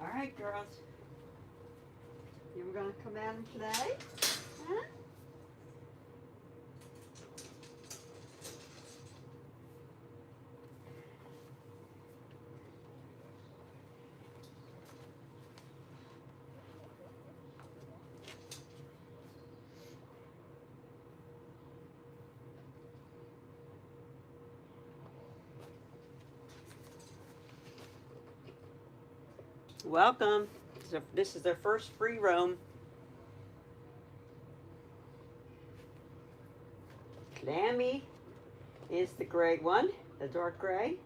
All right, girls. You were going to come in today? Huh? Welcome. This is their first free roam. Clammy is the gray one, the dark gray.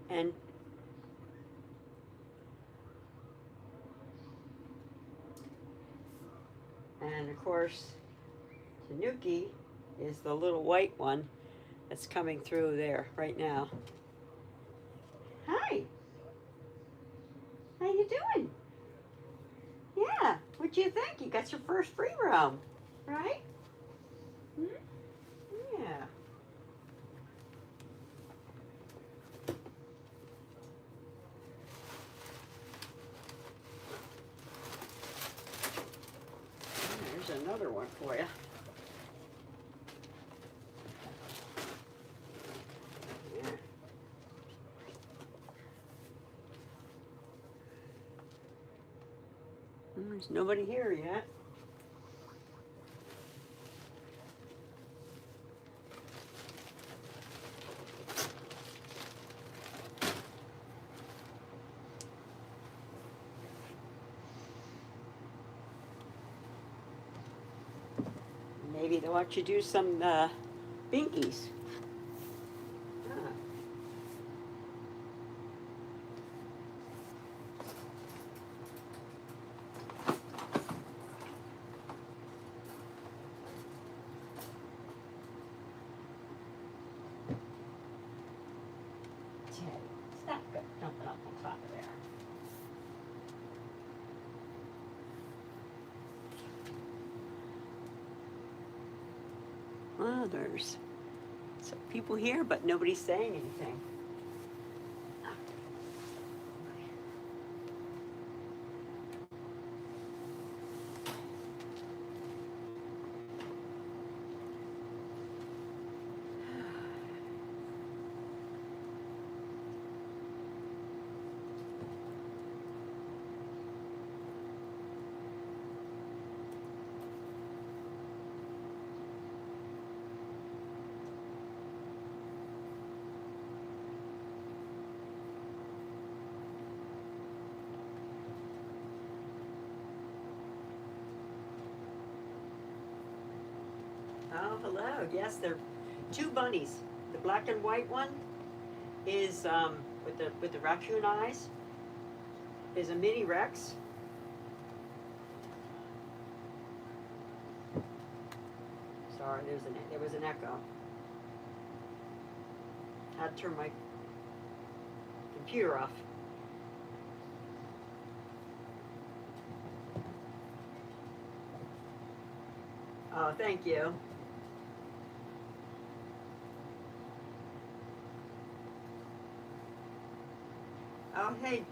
And of course, Tanuki is the little white one that's coming through there right now. Hi. How you doing? Yeah. What'd you think? You got your first free roam, right? Hmm? Yeah. There's another one for you. Yeah. There's nobody here yet. Maybe they'll let you do some binkies. Huh. Stop dumping up on top of there. Well, there's some people here, but nobody's saying anything. Oh, hello. Yes, they're two bunnies. The black and white one is with the raccoon eyes is a mini Rex. Sorry, there was an echo. Had to turn my computer off. Oh, thank you. Oh, hey,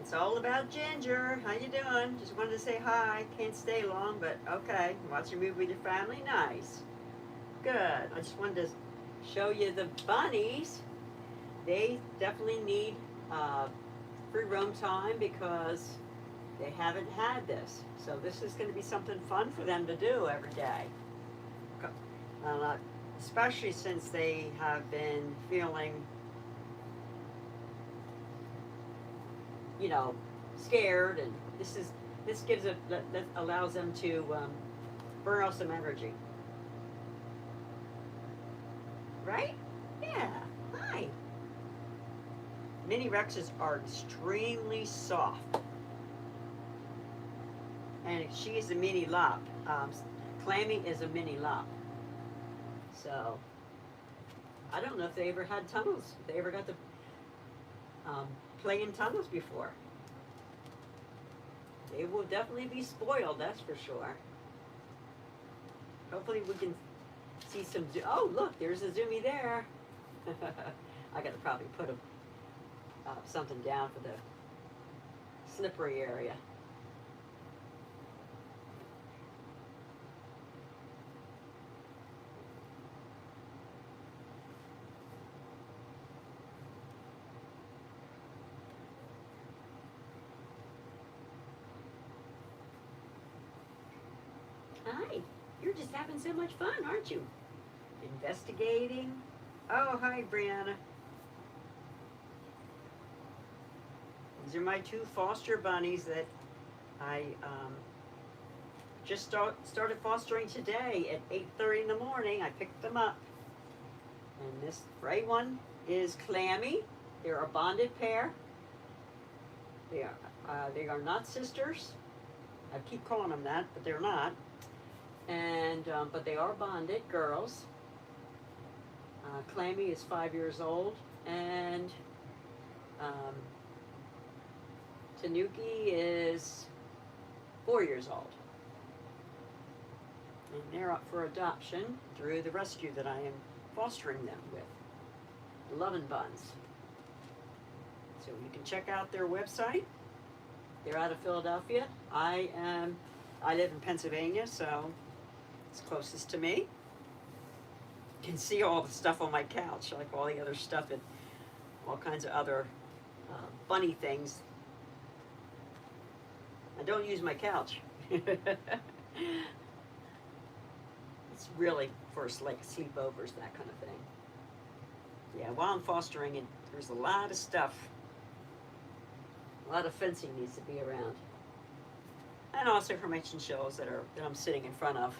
it's all about Ginger. How you doing? Just wanted to say hi. Can't stay long, but okay. Watch a movie with your family? Nice. Good. I just wanted to show you the bunnies. They definitely need free roam time because they haven't had this. So this is going to be something fun for them to do every day. Especially since they have been feeling, you know, scared, and this gives that allows them to burn off some energy. Right? Yeah. Hi. Mini Rexes are extremely soft. And she is a mini lop. Clammy is a mini lop. So, I don't know if they ever had tunnels. If they ever got to play in tunnels before. They will definitely be spoiled, that's for sure. Hopefully we can see some, oh look, there's a Zoomy there. I gotta probably put something down for the slippery area. Hi, you're just having so much fun, aren't you? Investigating. Oh, hi, Brianna. These are my two foster bunnies that I just started fostering today at 8:30 in the morning. I picked them up. And this gray one is Clammy. They're a bonded pair. They are not sisters. I keep calling them that, but they're not. And but they are bonded girls. Clammy is 5 years old, and Tanuki is 4 years old. And they're up for adoption through the rescue that I am fostering them with, Lovin' Buns. So you can check out their website. They're out of Philadelphia. I live in Pennsylvania, so it's closest to me. You can see all the stuff on my couch, like all the other stuff and all kinds of other bunny things. I don't use my couch. It's really for like sleepovers, that kind of thing. Yeah, while I'm fostering it, there's a lot of stuff. A lot of fencing needs to be around. And also for my chinchillas that I'm sitting in front of.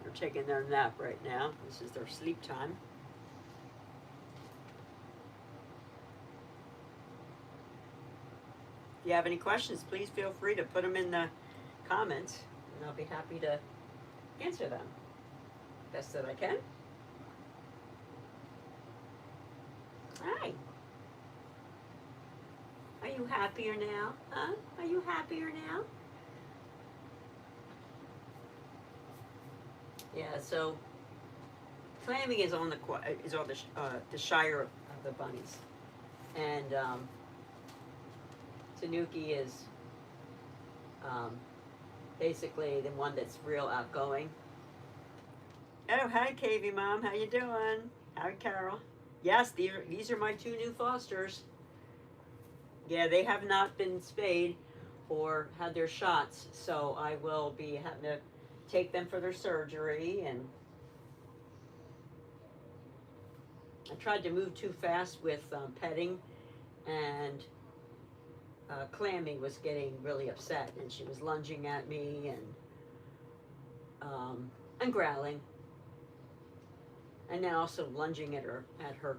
They're taking their nap right now. This is their sleep time. If you have any questions, please feel free to put them in the comments, and I'll be happy to answer them best that I can. Hi. Are you happier now? Huh? Are you happier now? Yeah. So, Clammy is on the shire of the bunnies, and Tanuki is basically the one that's real outgoing. Oh, hi, KV Mom. How you doing? Hi, Carol. Yes, these are my two new fosters. Yeah, they have not been spayed or had their shots, so I will be having to take them for their surgery. And I tried to move too fast with petting, and Clammy was getting really upset, and she was lunging at me and growling, and then also lunging at her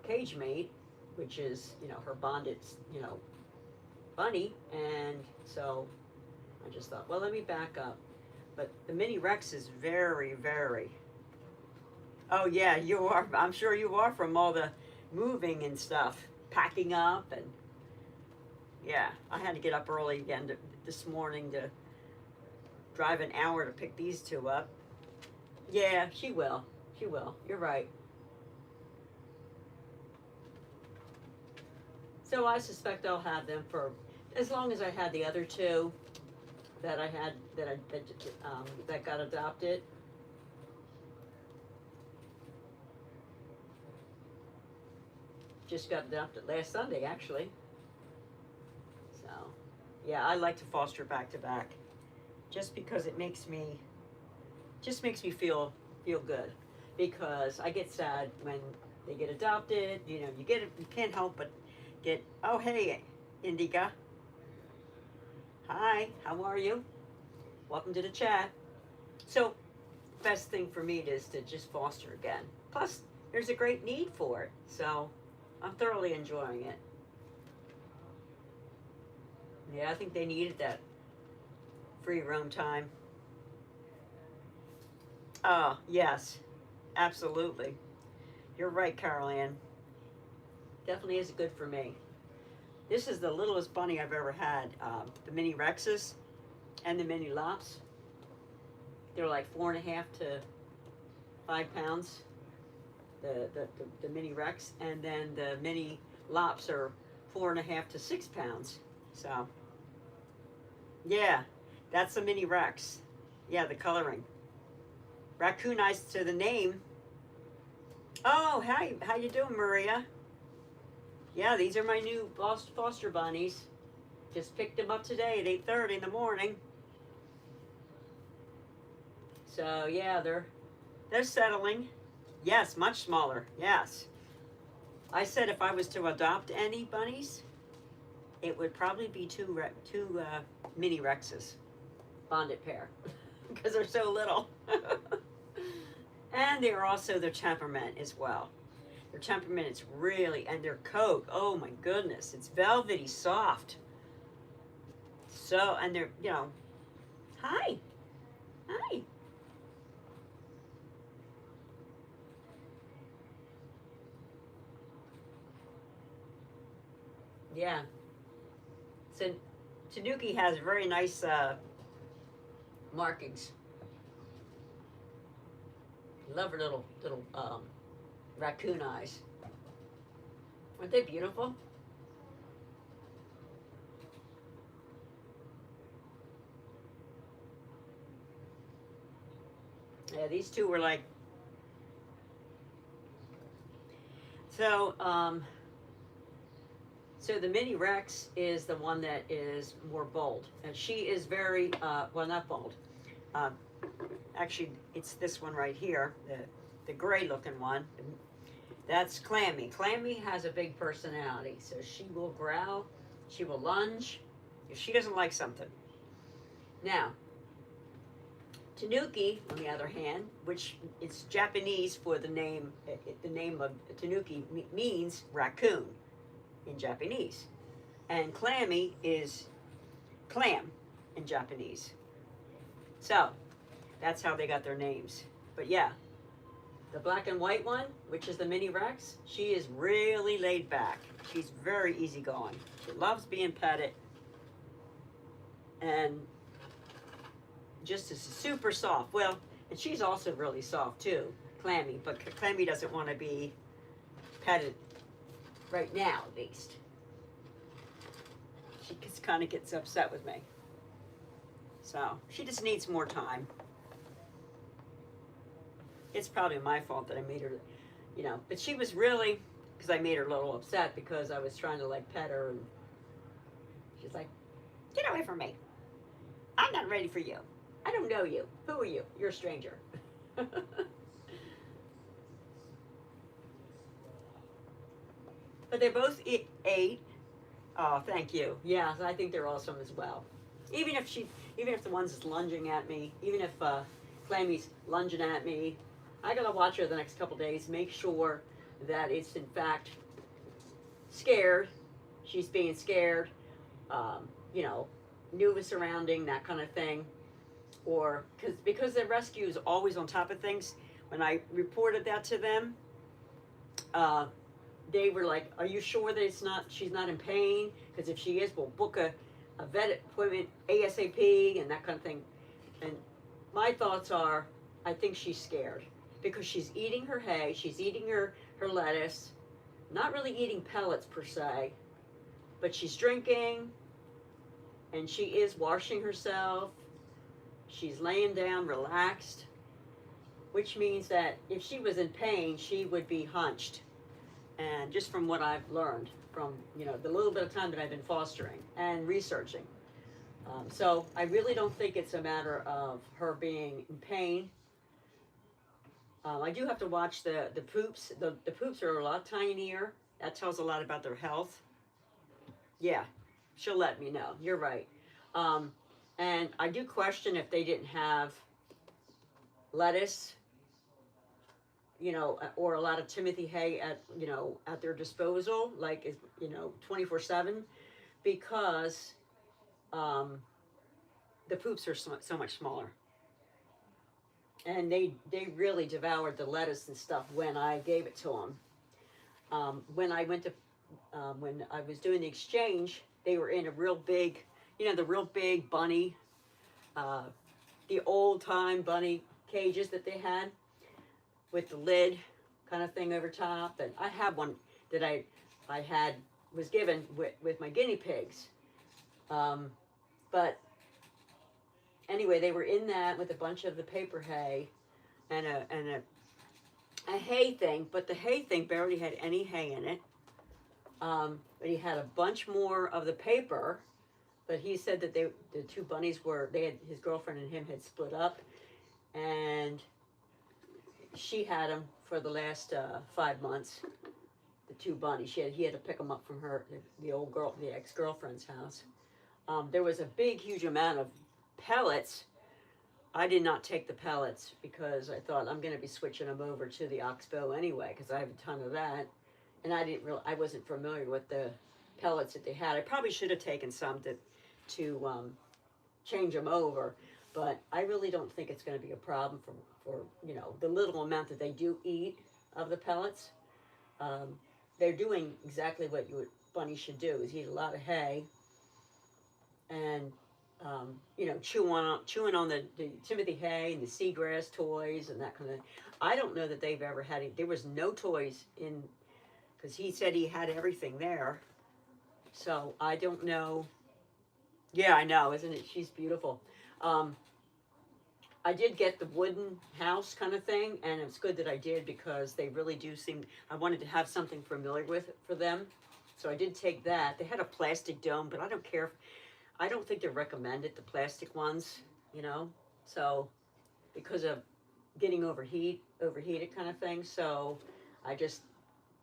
cage mate, which is her bonded bunny. And so I just thought, well, let me back up. But the mini Rex is very, very. Oh yeah, you are. I'm sure you are from all the moving and stuff, packing up, and yeah, I had to get up early again this morning to drive an hour to pick these two up. Yeah, she will. She will. You're right. So I suspect I'll have them for as long as I had the other two that I had that got adopted. Just got adopted last Sunday, actually. So, yeah, I like to foster back to back, just because it makes me feel good, because I get sad when they get adopted. You can't help but get. Oh, hey, Indica. Hi, how are you? Welcome to the chat. So, best thing for me is to just foster again. Plus, there's a great need for it, so I'm thoroughly enjoying it. Yeah, I think they needed that free roam time. Yes, absolutely. You're right, Carol Ann. Definitely is good for me. This is the littlest bunny I've ever had. The mini Rexes and the mini Lops. They're like 4.5 to 5 pounds. The mini Rex, and then the mini Lops are 4.5 to 6 pounds. So, yeah, that's the mini Rex. Yeah, the coloring. Raccoonized to the name. Oh, hi, how you doing, Maria? Yeah, these are my new foster bunnies. Just picked them up today at 8:30 in the morning. So yeah, they're settling. Yes, much smaller. Yes. I said if I was to adopt any bunnies, it would probably be two mini Rexes, bonded pair, because they're so little. And they are also their temperament as well. Their temperament is really, and their coat, oh my goodness, it's velvety soft. So, and they're, hi, hi. Yeah. So, Tanuki has very nice markings. Love her little raccoon eyes. Aren't they beautiful? Yeah, these two were like so. So the mini Rex is the one that is more bold, and she is very well, not bold. Uh, Actually, it's this one right here, the gray looking one. That's Clammy. Clammy has a big personality, so she will growl, she will lunge if she doesn't like something. Now, Tanuki, on the other hand, which is Japanese for the name of Tanuki means raccoon in Japanese, and Clammy is clam in Japanese. So that's how they got their names. But yeah, the black and white one, which is the mini Rex, she is really laid back. She's very easygoing. She loves being petted, and just is super soft. Well, and she's also really soft too, Clammy. But Clammy doesn't want to be petted right now, at least. She just kind of gets upset with me. So she just needs more time. It's probably my fault that I made her, But she was really, because I made her a little upset because I was trying to like pet her, and she's like, "Get away from me! I'm not ready for you. I don't know you. Who are you? You're a stranger." But they both ate. Oh, thank you. Yeah, I think they're awesome as well. Even if even if the one's is lunging at me, even if Clammy's lunging at me, I gotta watch her the next couple days. Make sure that it's in fact scared. She's being scared. Um, you know, new surrounding, that kind of thing. Or because the rescue is always on top of things. When I reported that to them, uh, they were like, "Are you sure that she's not in pain? Because if she is, we'll book a vet appointment ASAP and that kind of thing." And my thoughts are, I think she's scared because she's eating her hay, she's eating her lettuce, not really eating pellets per se, but she's drinking, and she is washing herself. She's laying down relaxed, which means that if she was in pain, she would be hunched. And just from what I've learned from the little bit of time that I've been fostering and researching, so I really don't think it's a matter of her being in pain. I do have to watch the poops. The poops are a lot tinier. That tells a lot about their health. Yeah, she'll let me know. You're right. Um, and I do question if they didn't have lettuce, or a lot of Timothy hay at their disposal, like 24/7, because um, the poops are so much smaller, and they really devoured the lettuce and stuff when I gave it to them. When I went to when I was doing the exchange, they were in a real big, the real big bunny, uh, the old time bunny cages that they had with the lid kind of thing over top. And I have one that I had was given with my guinea pigs. But anyway, they were in that with a bunch of the paper hay and a hay thing, but the hay thing barely had any hay in it. But he had a bunch more of the paper. But he said that the two bunnies his girlfriend and him had split up, and she had him for the last 5 months. The two bunnies, he had to pick them up from the ex-girlfriend's house. There was a huge amount of pellets. I did not take the pellets because I thought I'm going to be switching them over to the oxbow anyway because I have a ton of that, and I wasn't familiar with the pellets that they had. I probably should have taken some to change them over, but I really don't think it's going to be a problem for the little amount that they do eat of the pellets. They're doing exactly what bunnies should do: is eat a lot of hay and chewing on the Timothy hay and the seagrass toys and that kind of. I don't know that they've ever had there was no toys in, because he said he had everything there. So I don't know. Yeah, I know, isn't it? She's beautiful. I did get the wooden house kind of thing, and it's good that I did because they really do seem. I wanted to have something familiar for them, so I did take that. They had a plastic dome, but I don't care. I don't think they're recommended, the plastic ones, so because of getting overheated kind of thing. So I just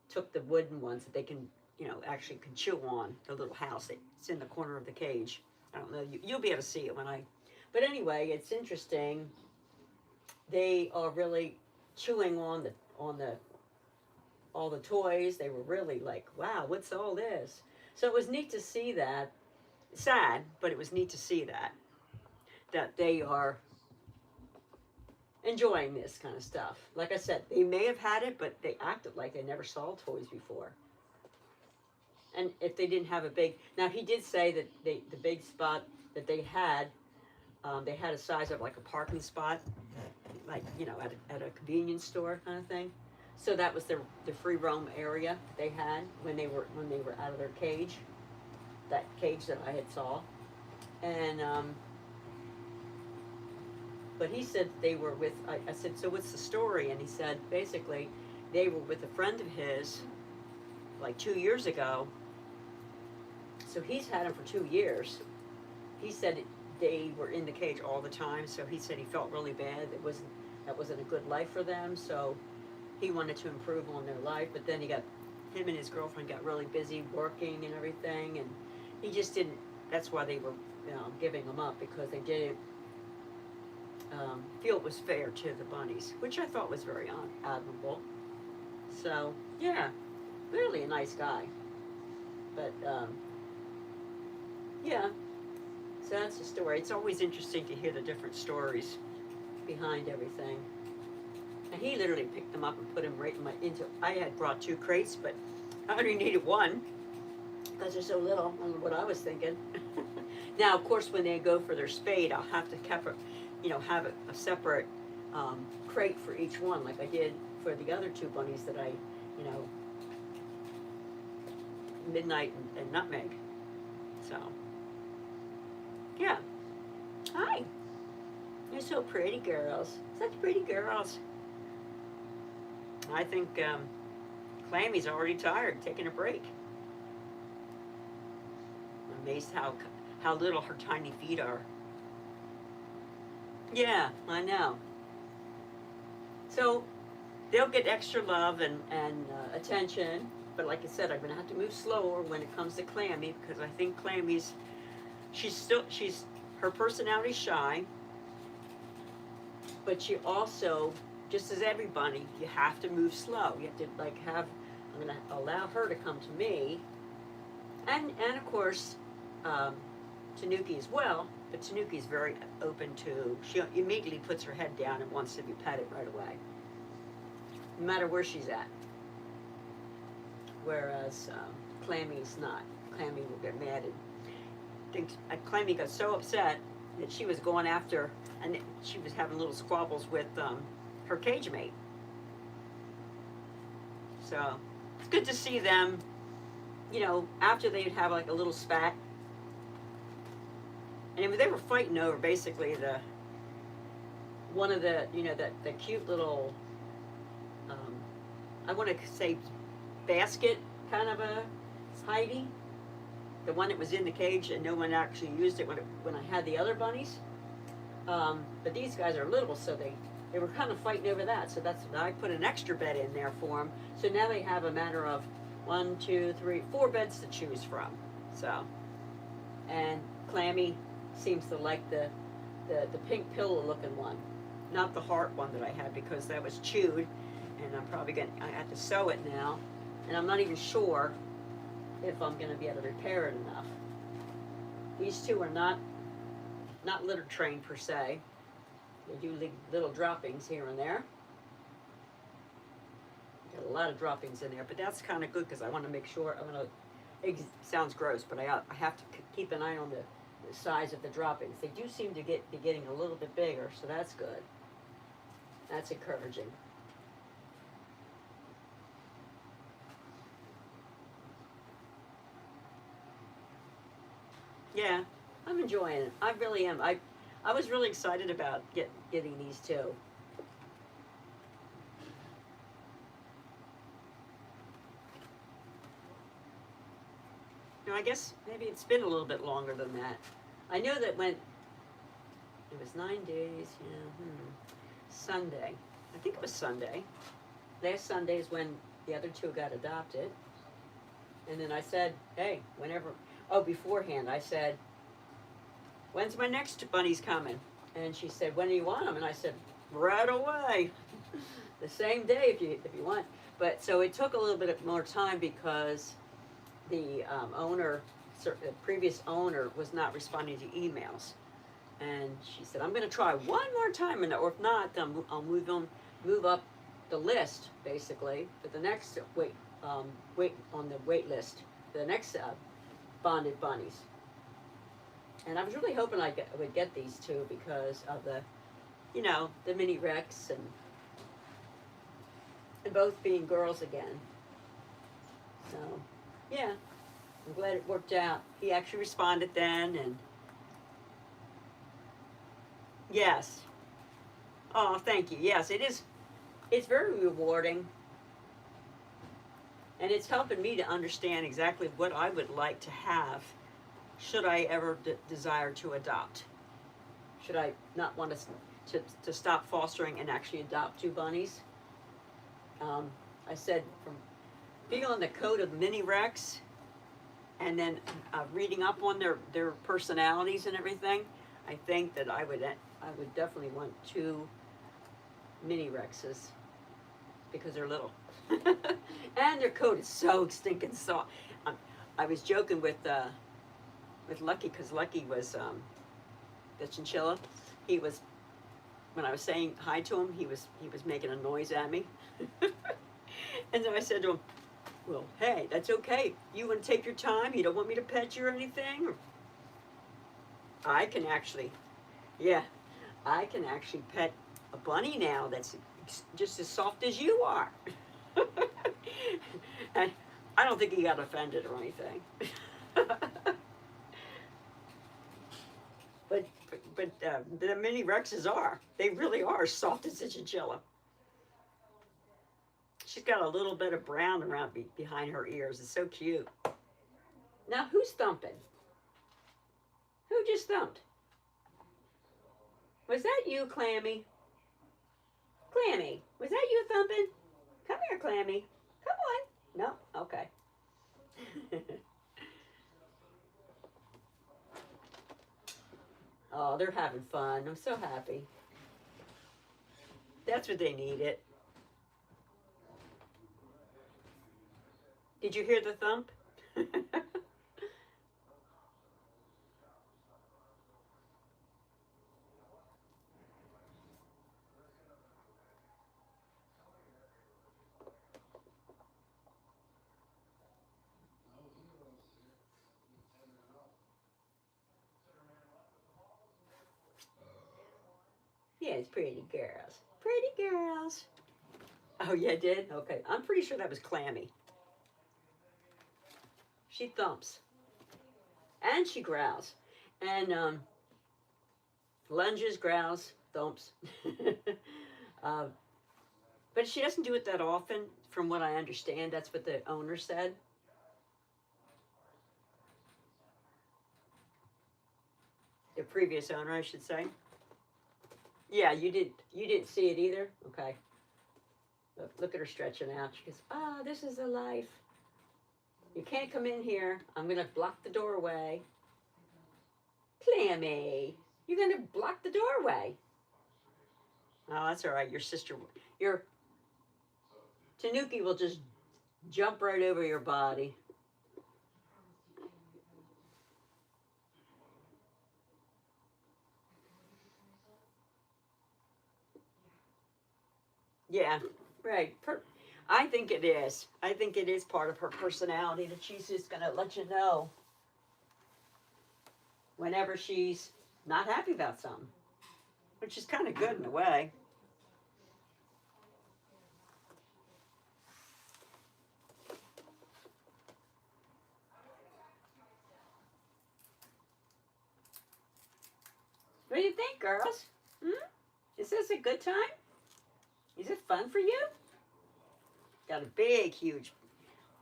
took the wooden ones that they can, actually can chew on, the little house that's in the corner of the cage. I don't know, you'll be able to see it but anyway, it's interesting. They are really chewing on all the toys. They were really like, wow, what's all this? So it was neat to see that. Sad, but it was neat to see that they are enjoying this kind of stuff. Like I said, they may have had it, but they acted like they never saw toys before. And if they didn't have now he did say that the big spot that they had a size of like a parking spot, like at a convenience store kind of thing. So that was the free roam area they had when they were out of their cage. That cage that I had saw, and but he said they were with. I said, so what's the story? And he said basically they were with a friend of his like 2 years ago. So he's had them for 2 years. He said they were in the cage all the time. So he said he felt really bad. That wasn't a good life for them. So he wanted to improve on their life. But then him and his girlfriend got really busy working and everything, and he just didn't. That's why they were giving them up, because they didn't feel it was fair to the bunnies, which I thought was very admirable. So yeah, really a nice guy. But yeah, so that's the story. It's always interesting to hear the different stories behind everything. And he literally picked them up and put them right into. I had brought 2 crates, but I only needed 1. Because they're so little. I don't know what I was thinking. Now, of course, when they go for their spade, I'll have to have a separate crate for each one, like I did for the other 2 bunnies that I, Midnight and Nutmeg. So, yeah. Hi. You're so pretty, girls. Such pretty girls. I think Clammy's already tired, taking a break. Amazed how little her tiny feet are. Yeah, I know. So they'll get extra love and attention, but like I said, I'm gonna have to move slower when it comes to Clammy, because I think Clammy's her personality's shy, but she also, just as every bunny, you have to move slow. You have to I'm gonna allow her to come to me, and of course Tanuki as well. But Tanuki's very open to. She immediately puts her head down and wants to be petted right away, no matter where she's at. Whereas Clammy's not. Clammy will get mad and Clammy got so upset that she was going after, and she was having little squabbles with her cage mate. So it's good to see them, after they'd have like a little spat, And they were fighting over basically one of the, the cute little, um, I want to say basket kind of a Heidi, the one that was in the cage and no one actually used it when I had the other bunnies. But these guys are little, so they were kind of fighting over that. So I put an extra bed in there for them. So now they have a matter of 1, 2, 3, 4 beds to choose from. So, and Clammy seems to like the pink pillow looking one, not the heart one that I had because that was chewed, and I have to sew it now, and I'm not even sure if I'm going to be able to repair it enough. These two are not litter trained per se. They do leave little droppings here and there. Got a lot of droppings in there, but that's kind of good because I want to make sure. It sounds gross, but I have to keep an eye on the size of the droppings. They do seem to be getting a little bit bigger, so that's good. That's encouraging. Yeah, I'm enjoying it. I really am. I was really excited about getting these two. I guess maybe it's been a little bit longer than that. I know that when it was 9 days, Sunday. I think it was Sunday. Last Sunday is when the other two got adopted. And then I said, hey, beforehand, I said, when's my next bunnies coming? And she said, when do you want them? And I said, right away. The same day if you want. But so it took a little bit more time because the previous owner was not responding to emails. And she said, I'm going to try one more time, or if not, then I'll move up the list, basically, for the next wait on the wait list for the next bonded bunnies. And I was really hoping I would get these two because of the mini Rex and both being girls again. So, yeah, I'm glad it worked out. He actually responded then, and yes. Oh, thank you. Yes, it is. It's very rewarding, and it's helping me to understand exactly what I would like to have should I ever desire to adopt. Should I not want to stop fostering and actually adopt two bunnies? I said from being on the coat of mini Rex and then reading up on their personalities and everything, I think that I would definitely want two mini Rexes because they're little. And their coat is so stinking soft. I was joking with Lucky because Lucky was the chinchilla. He was, when I was saying hi to him, he was making a noise at me. And so I said to him, well, hey, that's okay. You want to take your time? You don't want me to pet you or anything? I can actually pet a bunny now that's just as soft as you are. And I don't think he got offended or anything. But the mini Rexes are. They really are soft as a chinchilla. She's got a little bit of brown around behind her ears. It's so cute. Now, who's thumping? Who just thumped? Was that you, Clammy? Clammy, was that you thumping? Come here, Clammy. Come on. No? Okay. Oh, they're having fun. I'm so happy. That's what they needed. Did you hear the thump? Yes, pretty girls. Pretty girls. Oh, yeah, it did? Okay. I'm pretty sure that was Clammy. She thumps. And she growls. And Lunges, growls, thumps. uh, but she doesn't do it that often, from what I understand. That's what the owner said. The previous owner, I should say. Yeah, you didn't see it either? Okay. Look at her stretching out. She goes, "Ah, this is the life. You can't come in here. I'm going to block the doorway." Clammy, you're going to block the doorway. Oh, that's all right. Your Tanuki will just jump right over your body. Yeah, right. I think it is. I think it is part of her personality that she's just going to let you know whenever she's not happy about something, which is kind of good in a way. What do you think, girls? Hmm? Is this a good time? Is it fun for you? Got a big, huge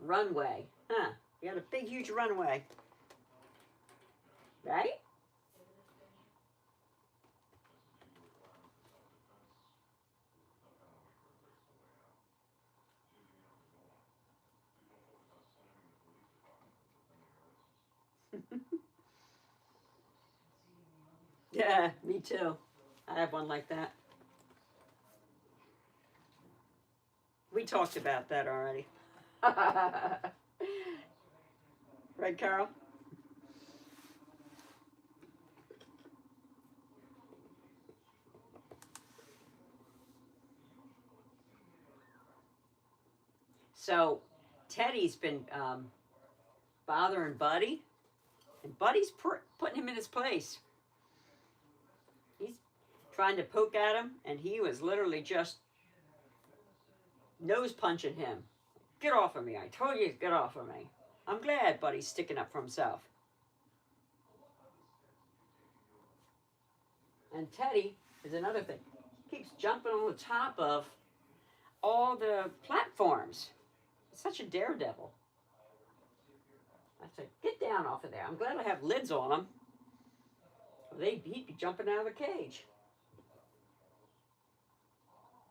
runway, huh? You got a big, huge runway, right? Yeah, me too. I have one like that. We talked about that already. Right, Carol? So, Teddy's been bothering Buddy, and Buddy's putting him in his place. He's trying to poke at him, and he was literally just nose punching him. Get off of me. I told you to get off of me. I'm glad Buddy's sticking up for himself. And Teddy is another thing. Keeps jumping on the top of all the platforms. He's such a daredevil. I said, get down off of there. I'm glad I have lids on them. He'd be jumping out of the cage.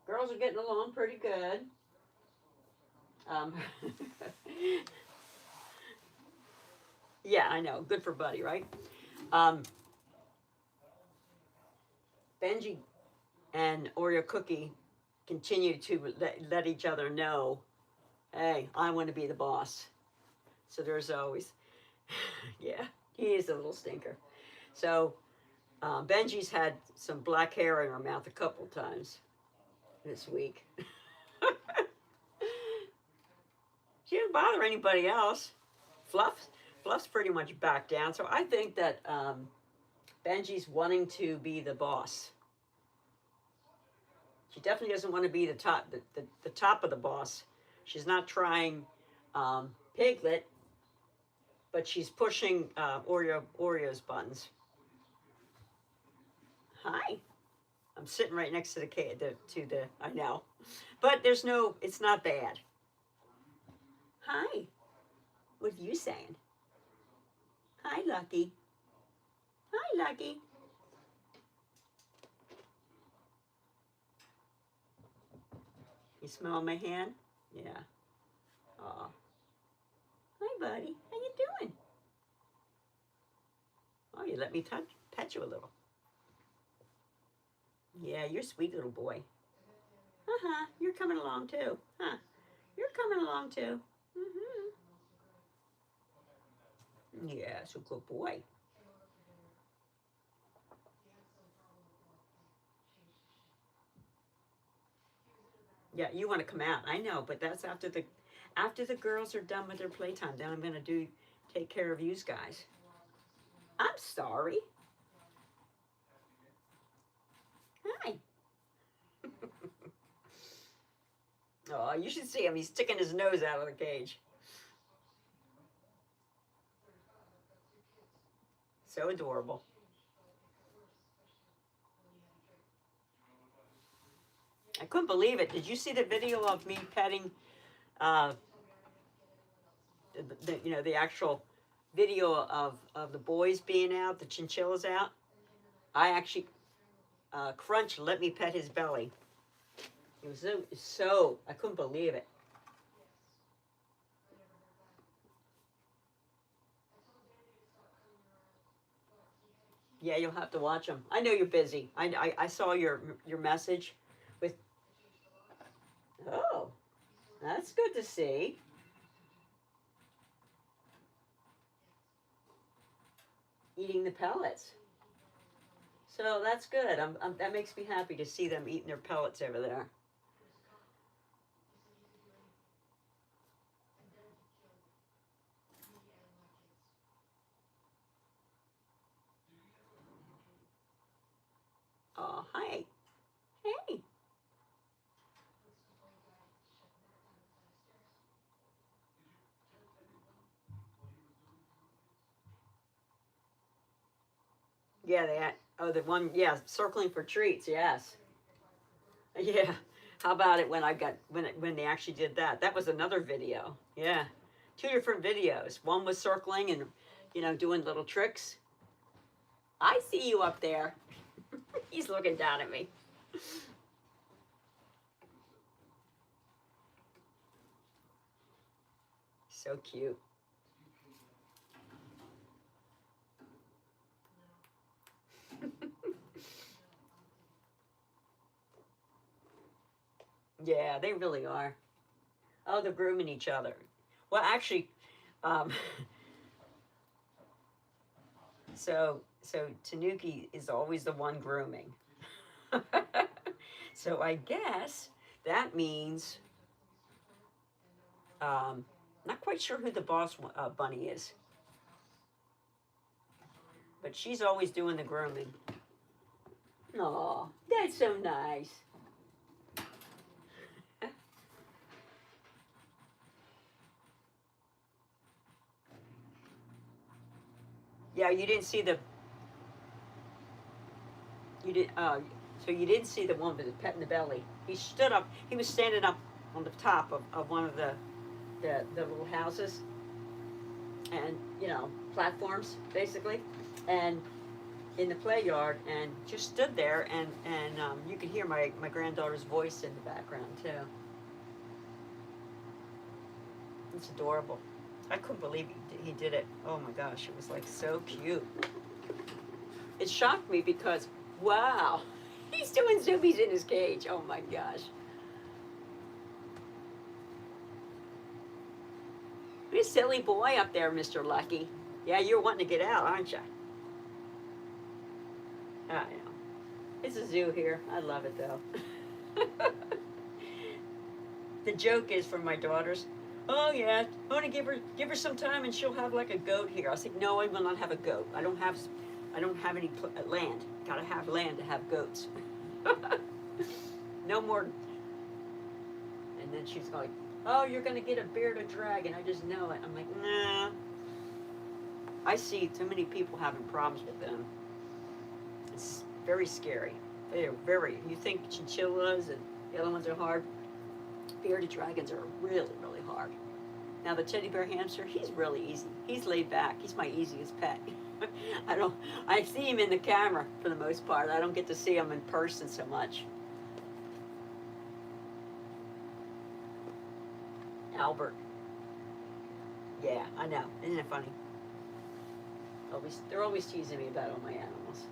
Girls are getting along pretty good. Um, yeah, I know. Good for Buddy, right? Um, Benji and Oreo Cookie continue to let each other know, hey, I want to be the boss. So there's always, yeah, he is a little stinker. So Benji's had some black hair in her mouth a couple times this week. She didn't bother anybody else. Fluff's pretty much back down. So I think that Benji's wanting to be the boss. She definitely doesn't want to be the top of the boss. She's not trying Piglet, but she's pushing Oreo's buttons. Hi. I'm sitting right next to the I know, but it's not bad. Hi. What are you saying? Hi, Lucky. Hi, Lucky. You smell my hand? Yeah. Aw. Hi, buddy. How you doing? Oh, you let me pet you a little. Yeah, you're a sweet little boy. Uh-huh. You're coming along too. Huh. You're coming along too. Mm-hmm. Yeah, so good boy. Yeah, you want to come out. I know, but that's after the girls are done with their playtime. Then I'm gonna take care of you guys. I'm sorry. Hi. Oh, you should see him. He's sticking his nose out of the cage. So adorable. couldn't believe it. Did you see the video of me petting, uh, the actual video of the boys being out, the chinchillas out? I actually, Crunch let me pet his belly. It was so I couldn't believe it. Yeah, you'll have to watch them. I know you're busy. I saw your message with. Oh, that's good to see. Eating the pellets. So that's good. That makes me happy to see them eating their pellets over there. Oh, hi. Hey. Yeah, the one, yeah, circling for treats, yes. Yeah. How about it when I got, when they actually did that? That was another video. Yeah. Two different videos. One was circling and, doing little tricks. I see you up there. He's looking down at me. So cute. Yeah, they really are. Oh, they're grooming each other. Well, actually, um, so Tanuki is always the one grooming. So I guess that means, not quite sure who the boss bunny is, but she's always doing the grooming. Aw, that's so nice. Yeah, you didn't see the you did so you didn't see the one with the pet in the belly. He stood up. He was standing up on the top of one of the little houses and platforms basically, and in the play yard, and just stood there, and you could hear my granddaughter's voice in the background too. It's adorable. I couldn't believe he did it. Oh my gosh, it was like so cute. It shocked me because, wow, he's doing zoomies in his cage. Oh my gosh. You're a silly boy up there, Mr. Lucky. Yeah, you're wanting to get out, aren't you? I know. It's a zoo here. I love it though. The joke is from my daughters. Oh yeah, I want to give her some time and she'll have like a goat here. I said, no, I will not have a goat. I don't have any land. Gotta have land to have goats. No more. And then she's like, oh, you're gonna get a bearded dragon. I just know it. I'm like, nah. I see too many people having problems with them. It's very scary. They're very. You think chinchillas and the other ones are hard? Bearded dragons are really, really hard. Now the teddy bear hamster, he's really easy. He's laid back. He's my easiest pet. I see him in the camera for the most part. I don't get to see him in person so much. Albert. Yeah, I know. Isn't it funny? They're always teasing me about all my animals.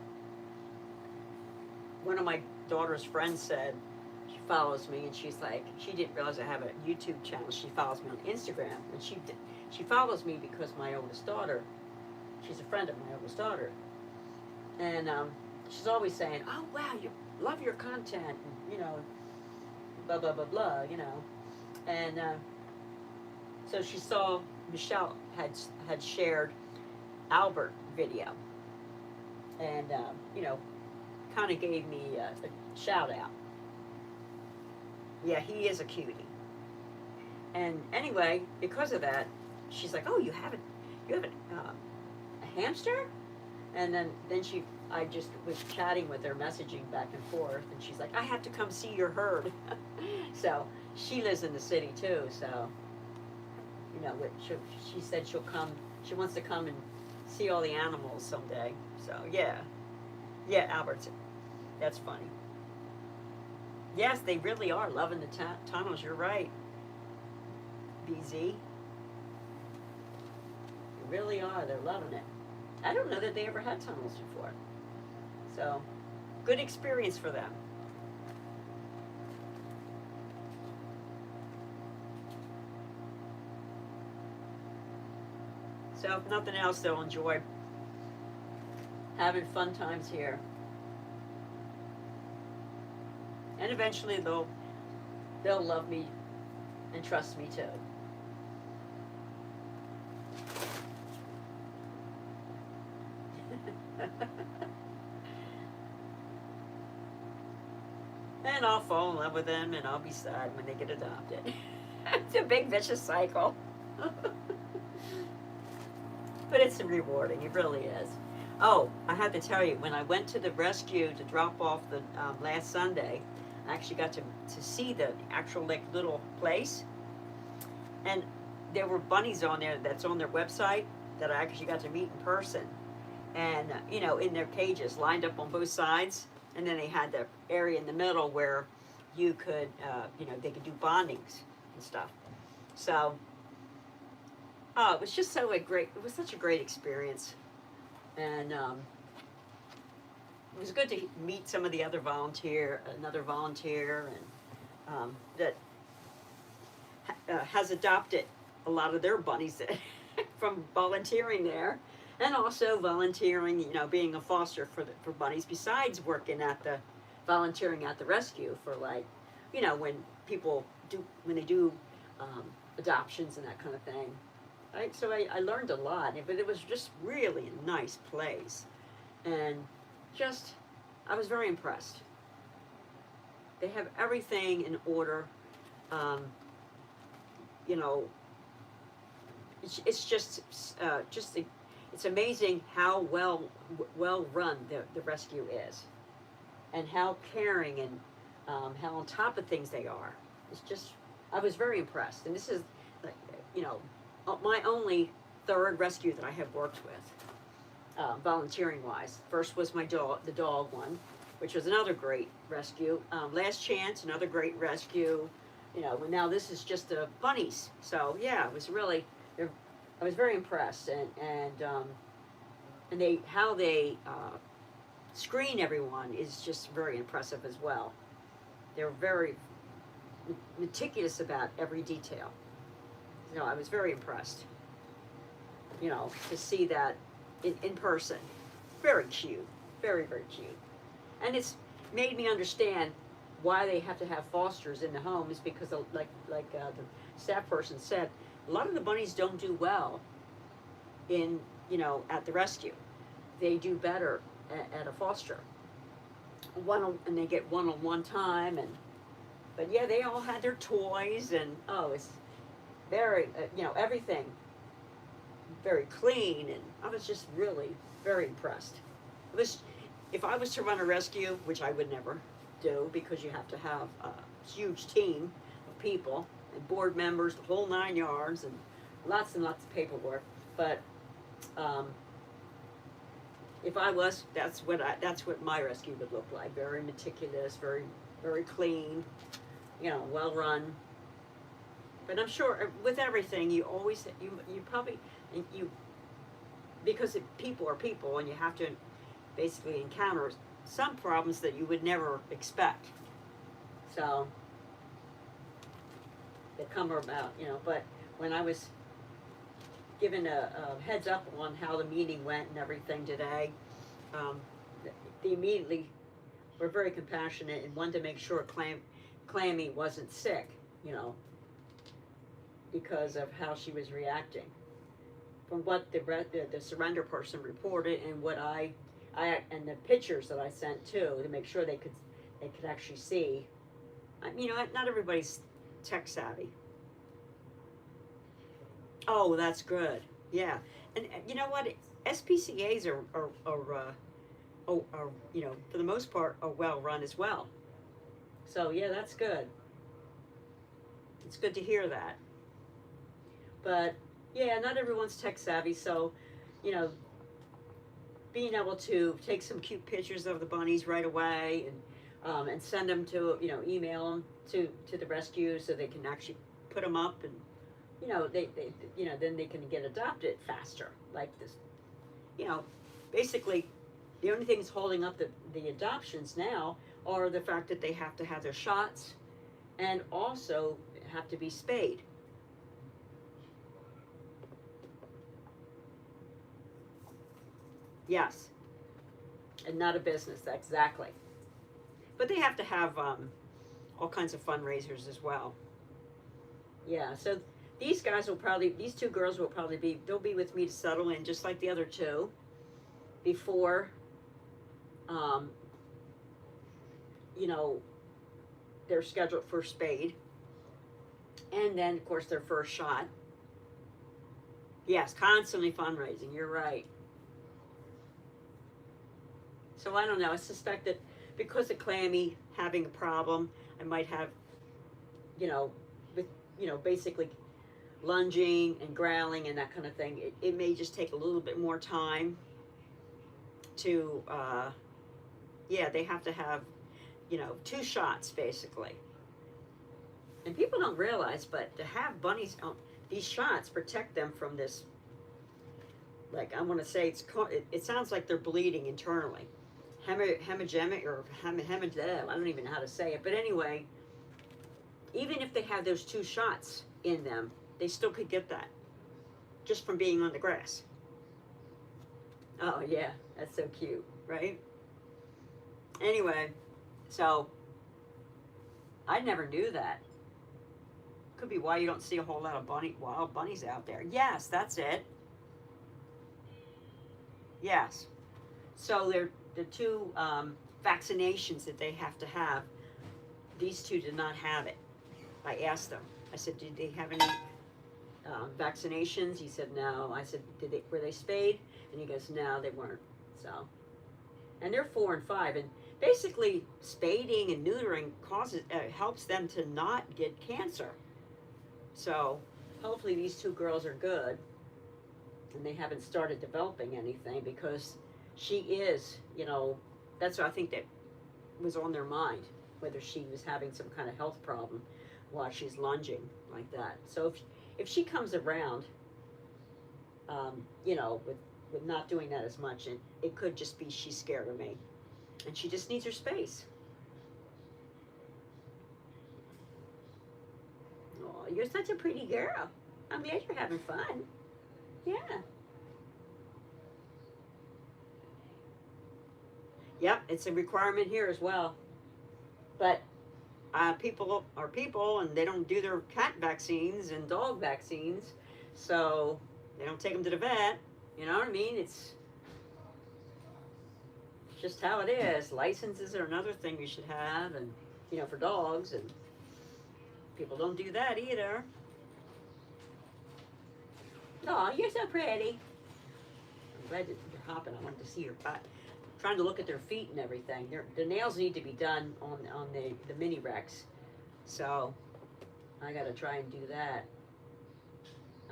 One of my daughter's friends said, she follows me, and she's like, she didn't realize I have a YouTube channel. She follows me on Instagram, and she follows me because my oldest daughter, she's a friend of my oldest daughter, and she's always saying, oh wow, you love your content, and, blah blah blah blah, and so she saw Michelle had shared Albert video, and kind of gave me a shout out. Yeah, he is a cutie. And anyway, because of that, she's like, "Oh, you have a hamster?" And then I just was chatting with her, messaging back and forth, and she's like, I have to come see your herd. So she lives in the city too, so, you know, she said she wants to come and see all the animals someday. So, yeah. Yeah, Albertson. That's funny. Yes, they really are loving the tunnels. You're right, BZ. They really are. They're loving it. I don't know that they ever had tunnels before. So, good experience for them. So, if nothing else, they'll enjoy having fun times here. And eventually they'll love me and trust me too. And I'll fall in love with them and I'll be sad when they get adopted. It's a big vicious cycle. But it's rewarding, it really is. Oh, I have to tell you, when I went to the rescue to drop off the last Sunday, I actually got to see the actual like little place, and there were bunnies on there that's on their website that I actually got to meet in person, and you know, in their cages lined up on both sides, and then they had the area in the middle where you could, you know, they could do bondings and stuff. So, oh, it was just it was such a great experience, and it was good to meet some of the another volunteer, and that has adopted a lot of their bunnies from volunteering there, and also volunteering, you know, being a foster for bunnies besides working volunteering at the rescue for, like, you know, when they do adoptions and that kind of thing. Right? So I learned a lot, but it was just really a nice place, and just, I was very impressed. They have everything in order. You know, it's just it's amazing how well run the rescue is, and how caring and how on top of things they are. It's just, I was very impressed, and this is, you know, my only third rescue that I have worked with, volunteering wise. First was the dog one, which was another great rescue. Last Chance, another great rescue. You know, now this is just the bunnies. So yeah, it was really, I was very impressed, and how they screen everyone is just very impressive as well. They're very meticulous about every detail. You know, I was very impressed. You know, to see that in person, very cute, very cute, and it's made me understand why they have to have fosters in the home, is because like the staff person said, a lot of the bunnies don't do well in, you know, at the rescue. They do better at a foster. And they get one-on-one time, but yeah, they all had their toys, and it's very, you know, everything very clean, and I was just really very impressed. It was, if I was to run a rescue, which I would never do because you have to have a huge team of people and board members, the whole 9 yards, and lots of paperwork. But if I was, that's what my rescue would look like. Very meticulous, very clean, you know, well run. But I'm sure with everything, you always you probably because people are people, and you have to basically encounter some problems that you would never expect. So they come about, you know. But when I was given a heads up on how the meeting went and everything today, they immediately were very compassionate and wanted to make sure Clammy wasn't sick, you know, because of how she was reacting. From what the surrender person reported, and what I and the pictures that I sent too, to make sure they could actually see. You know, not everybody's tech savvy. Oh, that's good. Yeah, and you know what? SPCA's are you know, for the most part, are well run as well. So yeah, that's good. It's good to hear that. But yeah, not everyone's tech savvy, so you know, being able to take some cute pictures of the bunnies right away and send them to, you know, email them to the rescue so they can actually put them up, and you know, they you know, then they can get adopted faster, like this, you know, basically the only things holding up the adoptions now are the fact that they have to have their shots and also have to be spayed. Yes, and not a business, exactly. But they have to have all kinds of fundraisers as well. Yeah, so these guys will probably, these two girls will probably be, they'll be with me to settle in just like the other two before, um, you know, they're scheduled for spade. And then, of course, their first shot. Yes, constantly fundraising, you're right. So I don't know, I suspect that because of Clammy having a problem, I might have, you know, with, you know, basically lunging and growling and that kind of thing, it may just take a little bit more time to, yeah, they have to have, you know, two shots basically. And people don't realize, but to have bunnies, these shots protect them from this, like I want to say, it sounds like they're bleeding internally. Hemogenic or I don't even know how to say it. But anyway, even if they have those two shots in them, they still could get that just from being on the grass. Oh yeah, that's so cute, right? Anyway, so I never knew that. Could be why you don't see a whole lot of wild bunnies out there. Yes, that's it. Yes. So they're the two vaccinations that they have to have. These two did not have it. I asked them. I said, "Did they have any vaccinations?" He said, "No." I said, Were they spayed?" And he goes, "No, they weren't." So, and they're 4 and 5, and basically, spading and neutering helps them to not get cancer. So, hopefully, these two girls are good, and they haven't started developing anything because she is, you know, that's what I think that was on their mind, whether she was having some kind of health problem while she's lunging like that. So if she comes around, you know, with not doing that as much, it could just be she's scared of me, and she just needs her space. Oh, you're such a pretty girl. I'm glad you're having fun. Yeah. Yep, it's a requirement here as well. But people are people, and they don't do their cat vaccines and dog vaccines, so they don't take them to the vet. You know what I mean? It's just how it is. Licenses are another thing you should have, and you know, for dogs, and people don't do that either. Oh, you're so pretty. I'm glad that you're hopping. I wanted to see your butt. Trying to look at their feet and everything. The nails need to be done on the mini Rex, so I got to try and do that.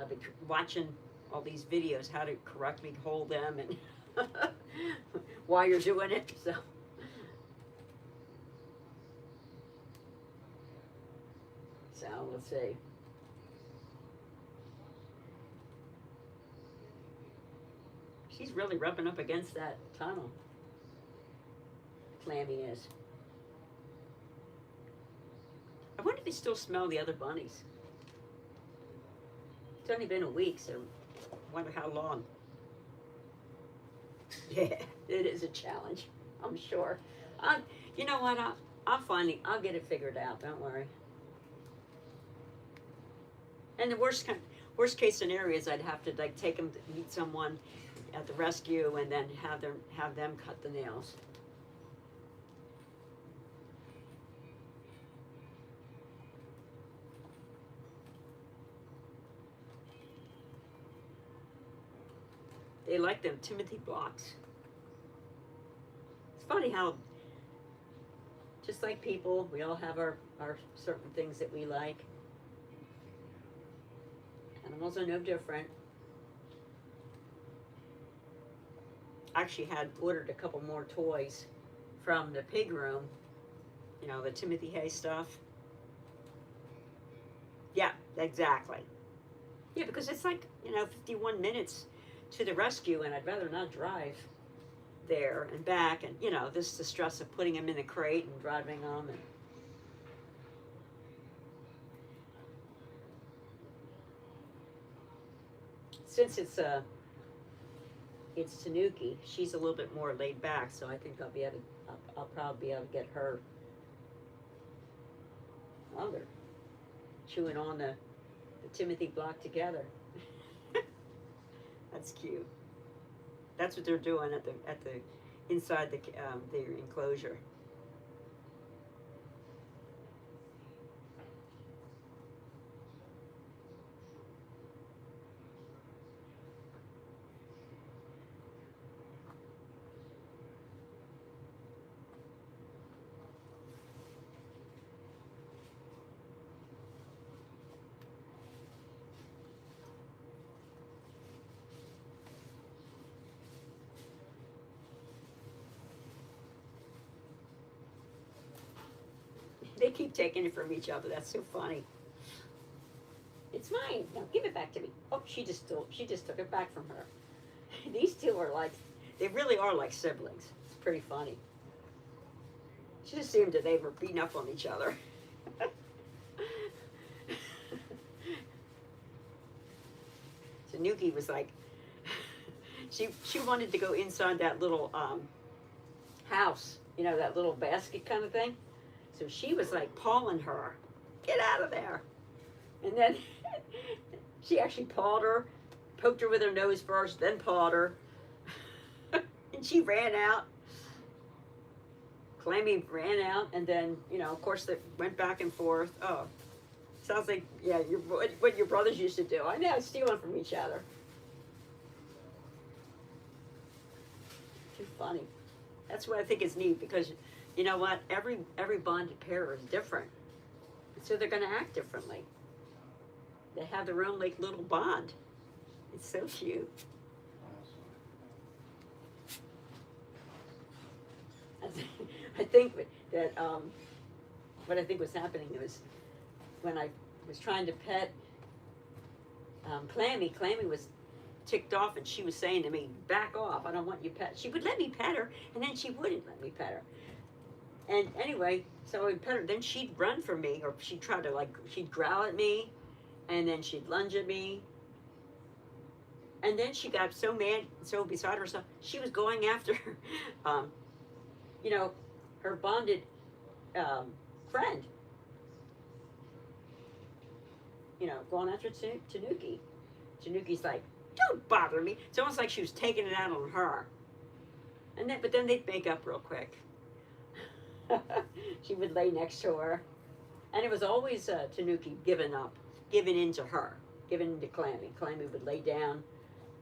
I've been watching all these videos how to correctly hold them and while you're doing it. So let's see. She's really rubbing up against that tunnel. Clammy is. I wonder if they still smell the other bunnies. It's only been a week, so I wonder how long. Yeah, it is a challenge, I'm sure. You know what? I'll get it figured out. Don't worry. And the worst case scenario is I'd have to like take them to meet someone at the rescue and then have them cut the nails. They like them Timothy blocks. It's funny how, just like people, we all have our certain things that we like. Animals are no different. I actually had ordered a couple more toys from the pig room. You know, the Timothy Hay stuff. Yeah, exactly. Yeah, because it's like, 51 minutes to the rescue, and I'd rather not drive there and back, and, this the stress of putting them in the crate and driving them. And since it's Tanuki, she's a little bit more laid back, so I think I'll probably be able to get her. Oh, they're chewing on the Timothy block together. That's cute. That's what they're doing at the inside the enclosure. They keep taking it from each other. That's so funny. It's mine. Now give it back to me. Oh, she just took it back from her. These two are like, they really are like siblings. It's pretty funny. It just seemed that they were beating up on each other. Tanuki was like, she wanted to go inside that little house, that little basket kind of thing. So she was like pawing her, get out of there. And then she actually pawed her, poked her with her nose first, then pawed her. And she ran out. Clammy ran out, and then, of course, they went back and forth. Oh, sounds like, yeah, what your brothers used to do. I know, stealing from each other. Too funny. That's what I think is neat, because you know what? Every bonded pair is different, so they're going to act differently. They have their own like little bond. It's so cute. I think that what I think was happening was when I was trying to pet Clammy. Clammy was ticked off, and she was saying to me, "Back off! I don't want you pet." She would let me pet her, and then she wouldn't let me pet her. And anyway, so I would pet her. Then she'd run from me, or she'd try to she'd growl at me, and then she'd lunge at me. And then she got so mad, so beside herself, she was going after her bonded friend. Going after Tanuki. Tanuki's like, "Don't bother me." It's almost like she was taking it out on her. But then they'd make up real quick. She would lay next to her, and it was always Tanuki giving in to her, giving in to Clammy. Clammy would lay down,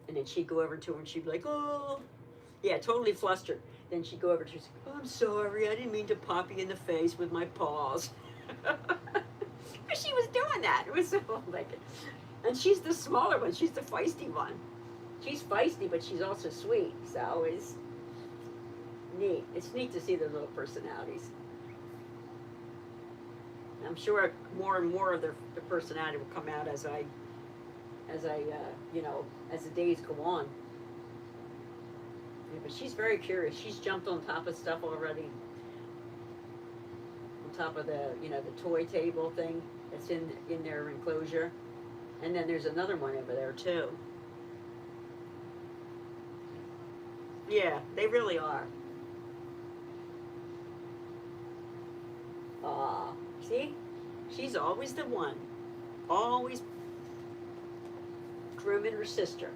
and then she'd go over to her, and she'd be like, "Oh," yeah, totally flustered. Then she'd go over to her, "Oh, I'm sorry, I didn't mean to pop you in the face with my paws." But she was doing that. It was so like, and she's the smaller one. She's the feisty one. She's feisty, but she's also sweet. So it's neat. It's neat to see their little personalities. I'm sure more and more of their personality will come out as the days go on. Yeah, but she's very curious. She's jumped on top of stuff already. On top of the toy table thing that's in their enclosure, and then there's another one over there too. Yeah, they really are. See? She's always the one. Always grooming her sister.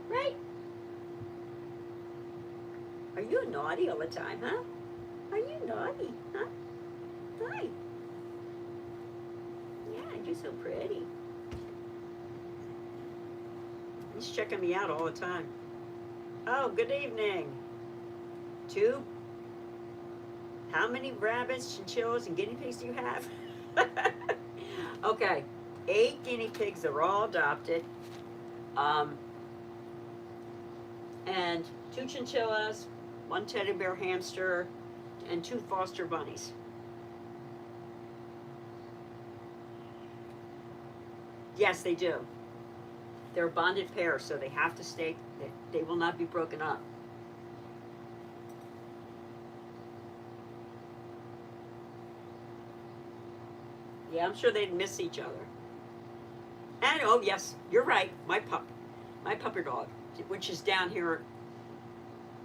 Right? Are you naughty all the time, huh? Are you naughty, huh? Hi. Yeah, you're so pretty. He's checking me out all the time. Oh, good evening. Two. How many rabbits, chinchillas, and guinea pigs do you have? Okay, 8 guinea pigs. They're all adopted. Um, and 2 chinchillas, 1 teddy bear hamster, and 2 foster bunnies. Yes, they do. They're a bonded pair, so they have to stay. They will not be broken up. Yeah, I'm sure they'd miss each other. And oh yes, you're right. My puppy dog, which is down here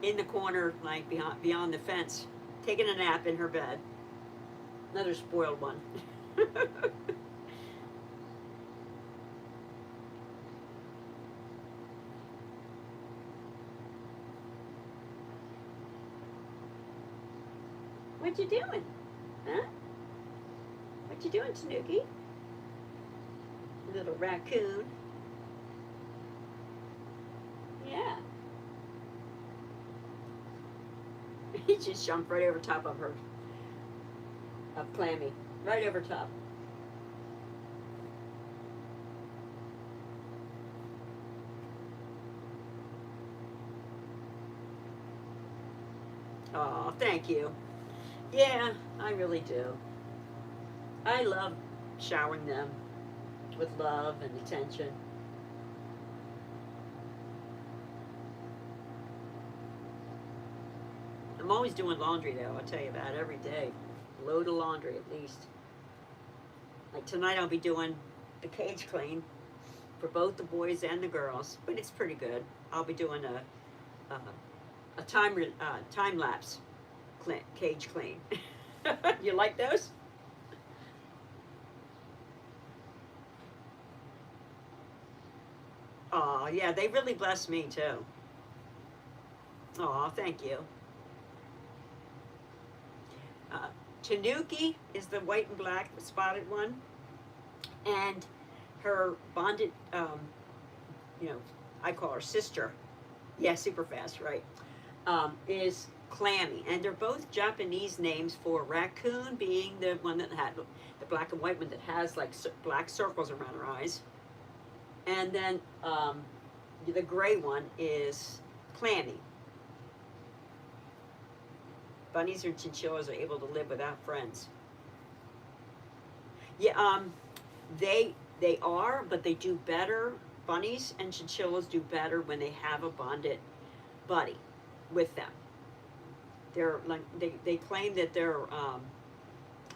in the corner, like beyond the fence, taking a nap in her bed. Another spoiled one. What you doing? Huh? What you doing, Tanuki? Little raccoon. Yeah. He just jumped right over top of her, of Clammy. Right over top. Oh, thank you. Yeah, I really do. I love showering them with love and attention. I'm always doing laundry though, I'll tell you that every day. Load of laundry at least. Like tonight I'll be doing the cage clean for both the boys and the girls, but it's pretty good. I'll be doing a, a time lapse cage clean. You like those? Oh yeah, they really bless me too. Oh, thank you. Uh, Tanuki is the white and black spotted one, and her bonded, you know, I call her sister. Yeah, super fast, right? Is Clammy, and they're both Japanese names for raccoon being the one that had the black and white one that has like black circles around her eyes, and then the gray one is Clammy. Bunnies or chinchillas are able to live without friends. Yeah, they are, but they do better. Bunnies and chinchillas do better when they have a bonded buddy with them. They're like they claim that their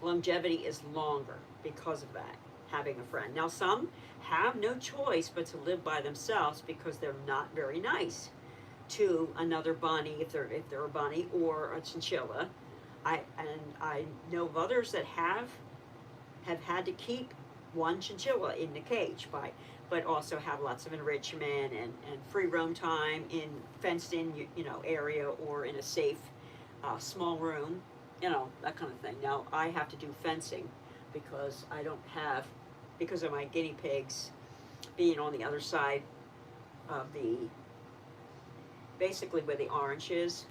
longevity is longer because of that, having a friend. Now some have no choice but to live by themselves because they're not very nice to another bunny if they're a bunny or a chinchilla. I know of others that have had to keep one chinchilla in the cage by but also have lots of enrichment and free roam time in fenced in area or in a safe small room, that kind of thing. Now I have to do fencing because I don't have because of my guinea pigs being on the other side of the basically where the orange is,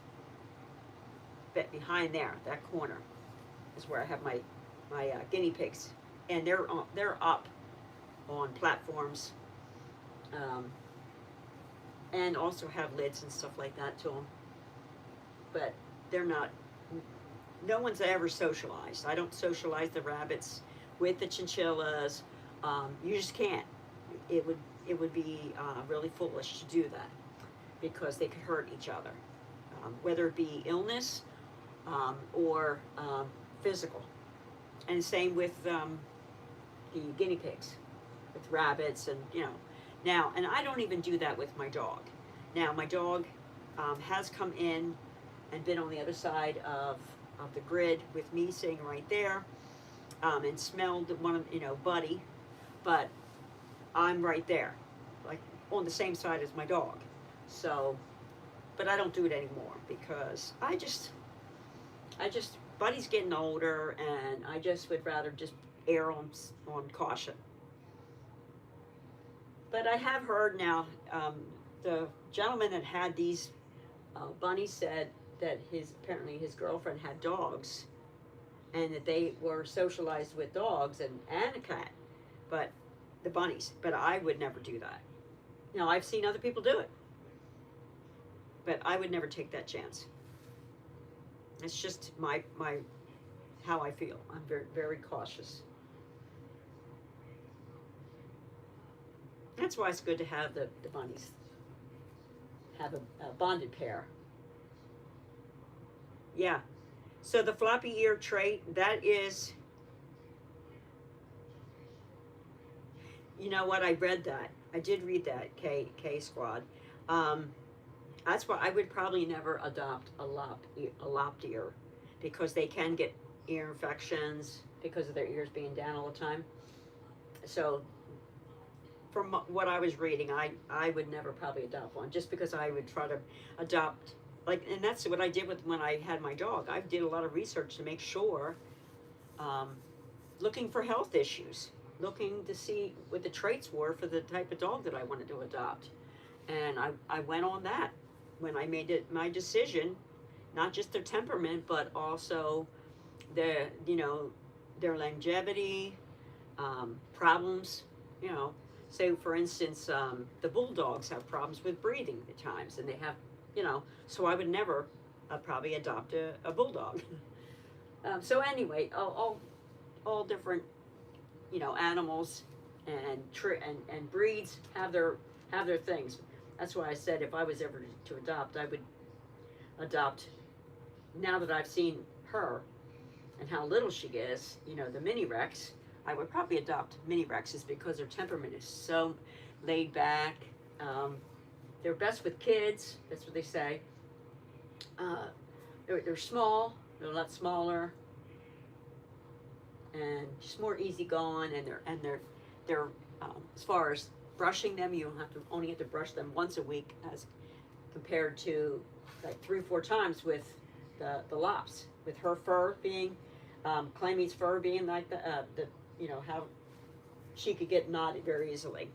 but behind there, that corner is where I have my guinea pigs, and they're up on platforms, um, and also have lids and stuff like that to them. But they're not. No one's ever socialized. I don't socialize the rabbits with the chinchillas. You just can't. It would it would be really foolish to do that because they could hurt each other, whether it be illness or physical. And same with the guinea pigs, with rabbits, and Now, and I don't even do that with my dog. Now, my dog has come in and been on the other side of the grid with me sitting right there, and smelled one of Buddy, but I'm right there, like on the same side as my dog. So, but I don't do it anymore because I just Buddy's getting older, and I just would rather just err on caution. But I have heard now, the gentleman that had these Bunny said that apparently his girlfriend had dogs, and that they were socialized with dogs and a cat, but the bunnies. But I would never do that. Now I've seen other people do it, but I would never take that chance. It's just my how I feel. I'm very very cautious. That's why it's good to have the bunnies have a bonded pair. Yeah. So the floppy ear trait, that is, you know what? I read that. I did read that. K Squad. Um, that's why I would probably never adopt a lopped ear, because they can get ear infections because of their ears being down all the time. So from what I was reading, I would never probably adopt one, just because I would try to adopt, like, and that's what I did with when I had my dog. I did a lot of research to make sure, um, looking for health issues, looking to see what the traits were for the type of dog that I wanted to adopt, and I went on that when I made it my decision, not just their temperament, but also their, their longevity, problems, you know. So, for instance, the bulldogs have problems with breathing at times, and they have, so I would never probably adopt a bulldog. So anyway, all different, animals and breeds have their things. That's why I said if I was ever to adopt, I would adopt. Now that I've seen her and how little she is, the mini Rex, I would probably adopt mini Rexes because their temperament is so laid back. They're best with kids. That's what they say. They're small. They're a lot smaller, and just more easygoing. And they're as far as brushing them, you don't only have to brush them once a week, as compared to like 3 or 4 times with the lops. With her fur being, Clammy's fur being like how she could get knotted very easily.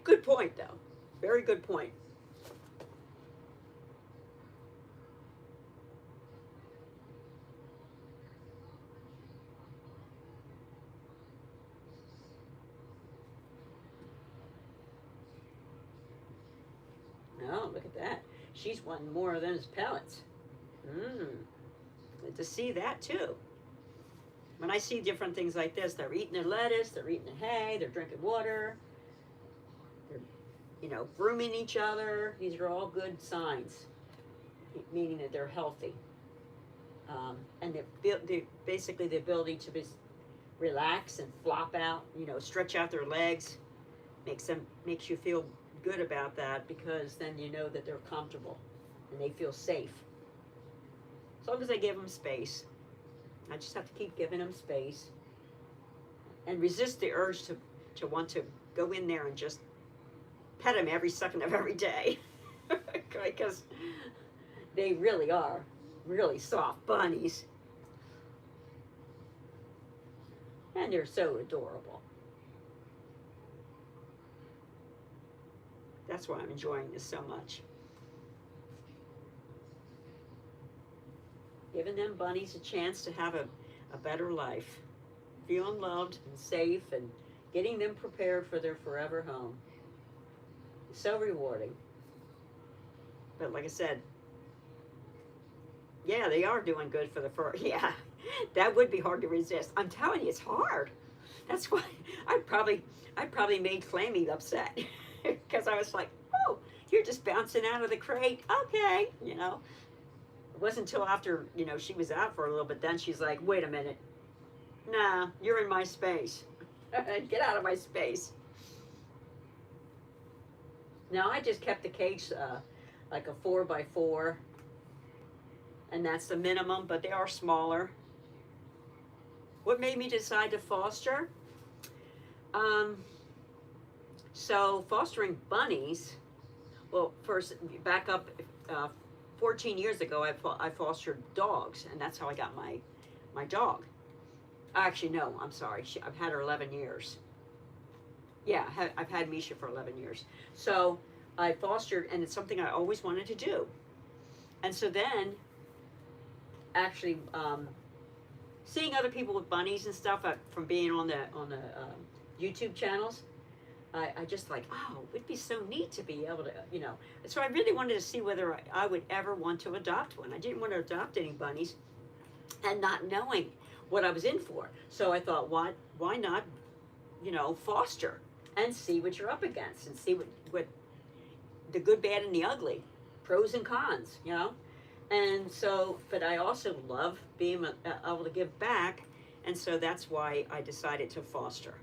Good point, though. Very good point. Oh, look at that. She's wanting more than his pellets. Good to see that, too. When I see different things like this, they're eating their lettuce, they're eating the hay, they're drinking water, they're, grooming each other. These are all good signs, meaning that they're healthy. And they basically the ability to relax and flop out, stretch out their legs, makes you feel good about that, because then you know that they're comfortable and they feel safe. As long as I give them space. I just have to keep giving them space and resist the urge to want to go in there and just pet them every second of every day. Because they really are really soft bunnies. And they're so adorable. That's why I'm enjoying this so much. Giving them bunnies a chance to have a better life. Feeling loved and safe, and getting them prepared for their forever home. It's so rewarding. But like I said, yeah, they are doing good for the fur. Yeah, that would be hard to resist. I'm telling you, it's hard. That's why I probably made Clammy upset. Because I was like, oh, you're just bouncing out of the crate. Okay, It wasn't until after, she was out for a little bit, then she's like, wait a minute. Nah, you're in my space. Get out of my space. Now, I just kept the cage like a 4x4, and that's the minimum, but they are smaller. What made me decide to foster? So fostering bunnies, well, first, back up, 14 years ago, I fostered dogs, and that's how I got my dog. Actually, no, I'm sorry. I've had her 11 years. Yeah, I've had Misha for 11 years. So I fostered, and it's something I always wanted to do. And so then, actually, seeing other people with bunnies and stuff from being on the YouTube channels, I just like, oh, it'd be so neat to be able to, you know. So I really wanted to see whether I would ever want to adopt one. I didn't want to adopt any bunnies, and not knowing what I was in for. So I thought, why not, you know, foster and see what you're up against and see what the good, bad, and the ugly, pros and cons, you know. And so, but I also love being able to give back, and so that's why I decided to foster.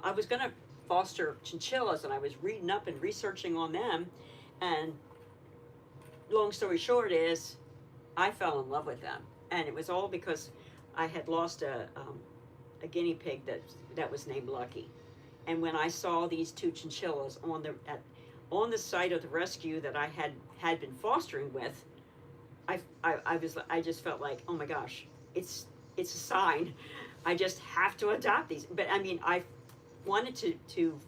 I was going to foster chinchillas, and I was reading up and researching on them, and long story short is I fell in love with them, and it was all because I had lost a guinea pig that was named Lucky, and when I saw these two chinchillas on the site of the rescue that I had been fostering with, I just felt like, oh my gosh, it's a sign. I just have to adopt these. But I mean, I wanted to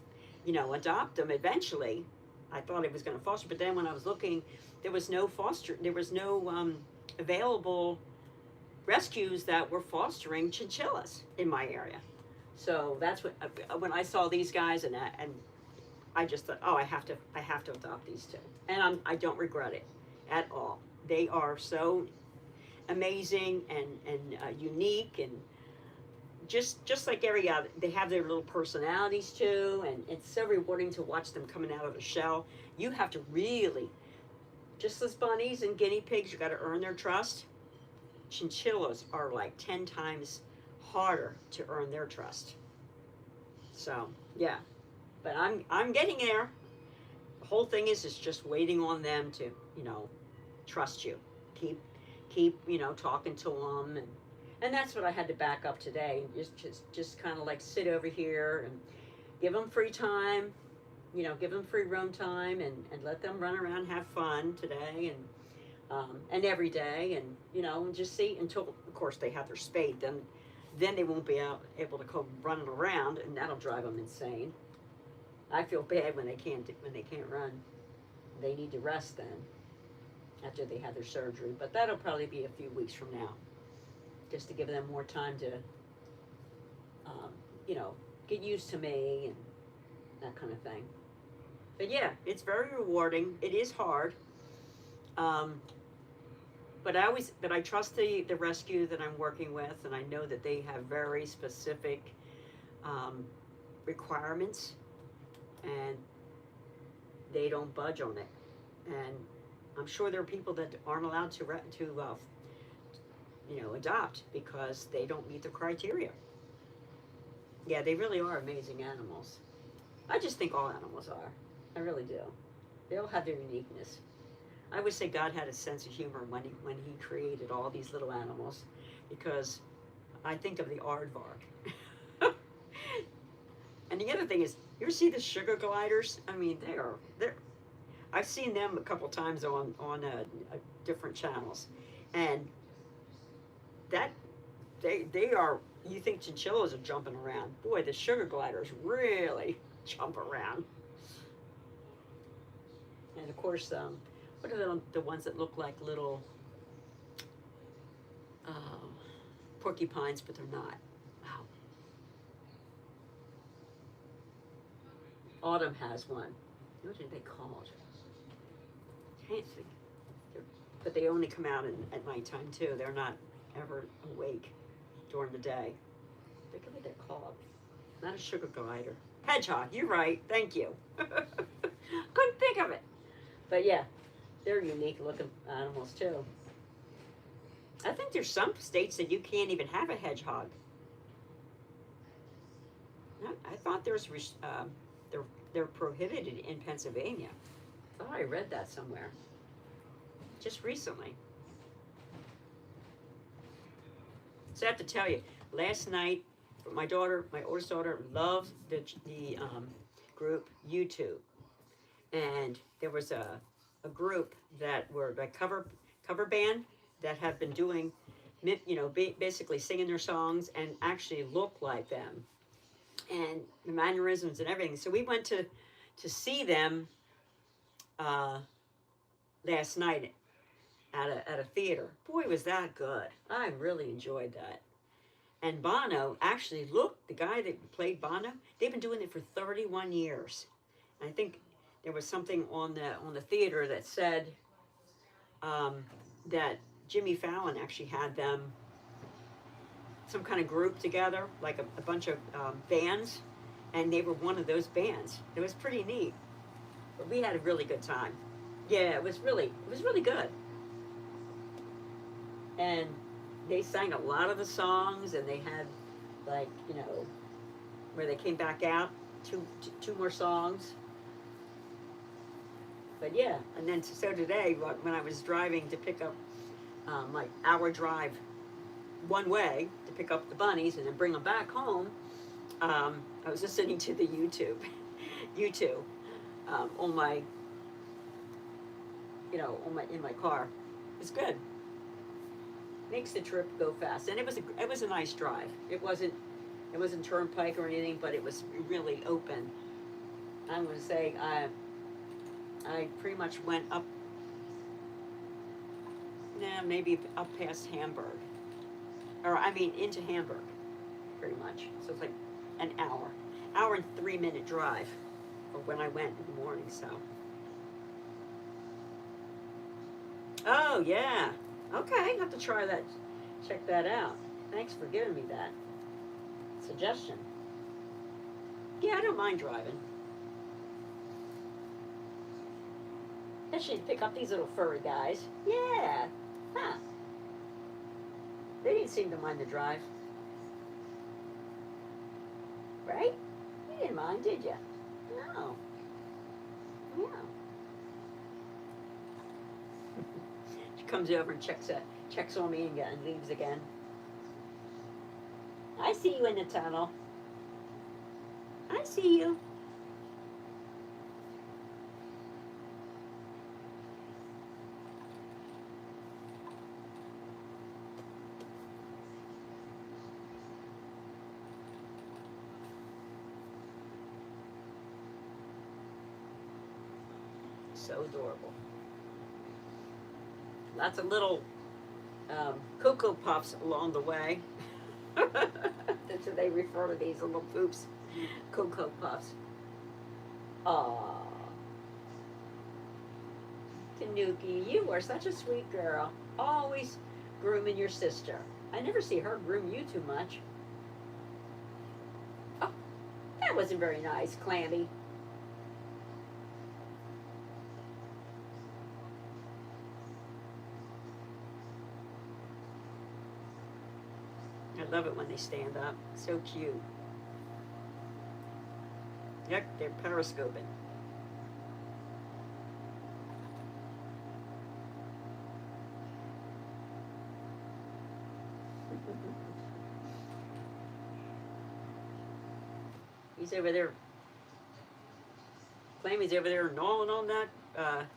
you know, adopt them eventually. I thought I was going to foster, but then when I was looking, there was no available rescues that were fostering chinchillas in my area. So that's when I saw these guys, and I just thought, oh, I have to adopt these two, and I don't regret it at all. They are so amazing and unique, and just like every other, they have their little personalities too, and it's so rewarding to watch them coming out of the shell. You have to really, just as bunnies and guinea pigs, you got to earn their trust. Chinchillas are like 10 times harder to earn their trust. So yeah, but I'm getting there. The whole thing is just waiting on them to, you know, trust you. Keep you know, talking to them, and that's what I had to back up today. Just kind of like sit over here and give them free time, you know, give them free roam time, and let them run around, have fun today, and every day, and you know, just see until, of course, they have their spade. Then they won't be able to go running around, and that'll drive them insane. I feel bad when they can't run. They need to rest then after they have their surgery, but that'll probably be a few weeks from now, just to give them more time to, you know, get used to me and that kind of thing. But yeah, it's very rewarding. It is hard, but I trust the rescue that I'm working with, and I know that they have very specific requirements, and they don't budge on it. And I'm sure there are people that aren't allowed to you know, adopt because they don't meet the criteria. Yeah, they really are amazing animals. I just think all animals are. I really do. They all have their uniqueness. I would say God had a sense of humor when he created all these little animals, because I think of the aardvark. And the other thing is, you ever see the sugar gliders? I mean, they're I've seen them a couple times on different channels, and that they are. You think chinchillas are jumping around? Boy, the sugar gliders really jump around. And of course, what are the ones that look like little uh, porcupines, but they're not? Wow. Autumn has one. What are they called? Can't think. But they only come out at nighttime too. They're not ever awake during the day. Think of what they're called. Not a sugar glider. Hedgehog. You're right. Thank you. Couldn't think of it. But yeah, they're unique looking animals too. I think there's some states that you can't even have a hedgehog. I thought they're prohibited in Pennsylvania. I thought I read that somewhere. Just recently. So I have to tell you, last night, my oldest daughter, loves the group YouTube, and there was a group that were a cover band that have been doing, you know, basically singing their songs and actually look like them, and the mannerisms and everything. So we went to see them uh, last night at a theater. Boy, was that good. I really enjoyed that. And Bono, actually, look, the guy that played Bono, they've been doing it for 31 years. And I think there was something on the theater that said um, that Jimmy Fallon actually had them, some kind of group together, like a bunch of bands, and they were one of those bands. It was pretty neat. But we had a really good time. Yeah, it was really good. And they sang a lot of the songs, and they had, like, where they came back out, two more songs. But yeah, and then so today when I was driving to pick up, like, hour drive one way to pick up the bunnies and then bring them back home, I was listening to the YouTube, on my, in my car. It's good. Makes the trip go fast, and it was a nice drive. It wasn't turnpike or anything, but it was really open. I'm going to say I pretty much went up, maybe up past Hamburg, or I mean into Hamburg, pretty much. So it's like an hour and 3 minute drive, for when I went in the morning. So. Oh yeah, okay. Have to try that. Check that out. Thanks for giving me that suggestion. Yeah, I don't mind driving. I should pick up these little furry guys. Yeah. Huh. They didn't seem to mind the drive. Right? You didn't mind, did you? No. Yeah. She comes over and checks on me and leaves again. I see you in the tunnel. I see you. So adorable. Lots of little Cocoa Puffs along the way. That's what they refer to these little poops. Cocoa Puffs. Aww. Tanuki, you are such a sweet girl. Always grooming your sister. I never see her groom you too much. Oh, that wasn't very nice, Clammy. I love it when they stand up. So cute. Yep, they're periscoping. He's over there. Clammy's over there gnawing on that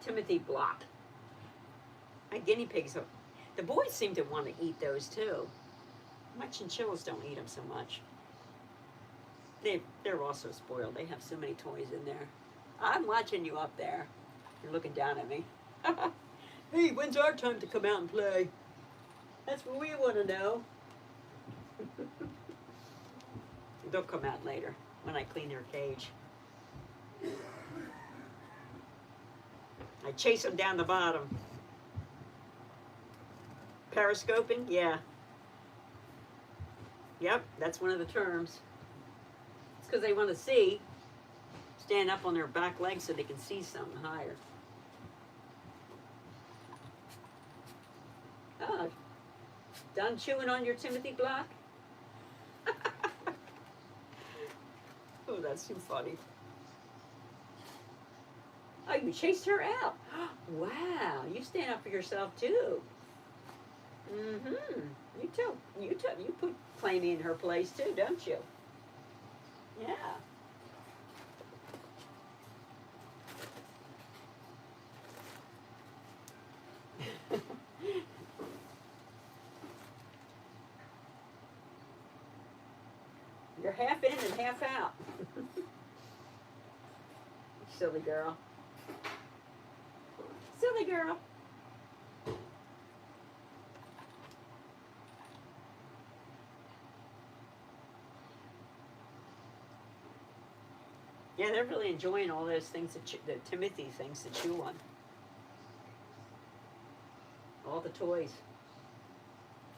Timothy block. My guinea pigs are. The boys seem to want to eat those too. My chinchillas don't eat them so much. They're also spoiled. They have so many toys in there. I'm watching you up there. You're looking down at me. Hey, when's our time to come out and play? That's what we want to know. They'll come out later when I clean their cage. I chase them down the bottom. Periscoping? Yeah. Yep, that's one of the terms. It's because they want to see, stand up on their back legs so they can see something higher. Oh, done chewing on your Timothy block? Oh, that's too funny. Oh, you chased her out. Wow, you stand up for yourself too. Mm-hmm. You too. You put Clammy in her place too, don't you? Yeah. You're half in and half out. Silly girl. Silly girl. Yeah, they're really enjoying all those things the Timothy things to chew on. All the toys.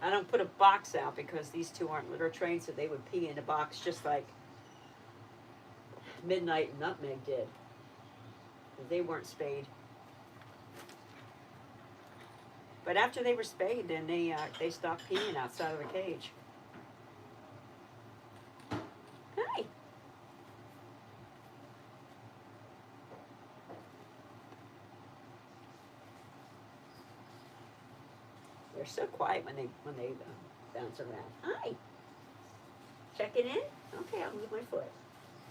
I don't put a box out because these two aren't litter trained, so they would pee in a box just like Midnight and Nutmeg did. They weren't spayed. But after they were spayed, then they stopped peeing outside of the cage. Hi. They're so quiet when they bounce around. Hi. Checking in? Okay, I'll move my foot.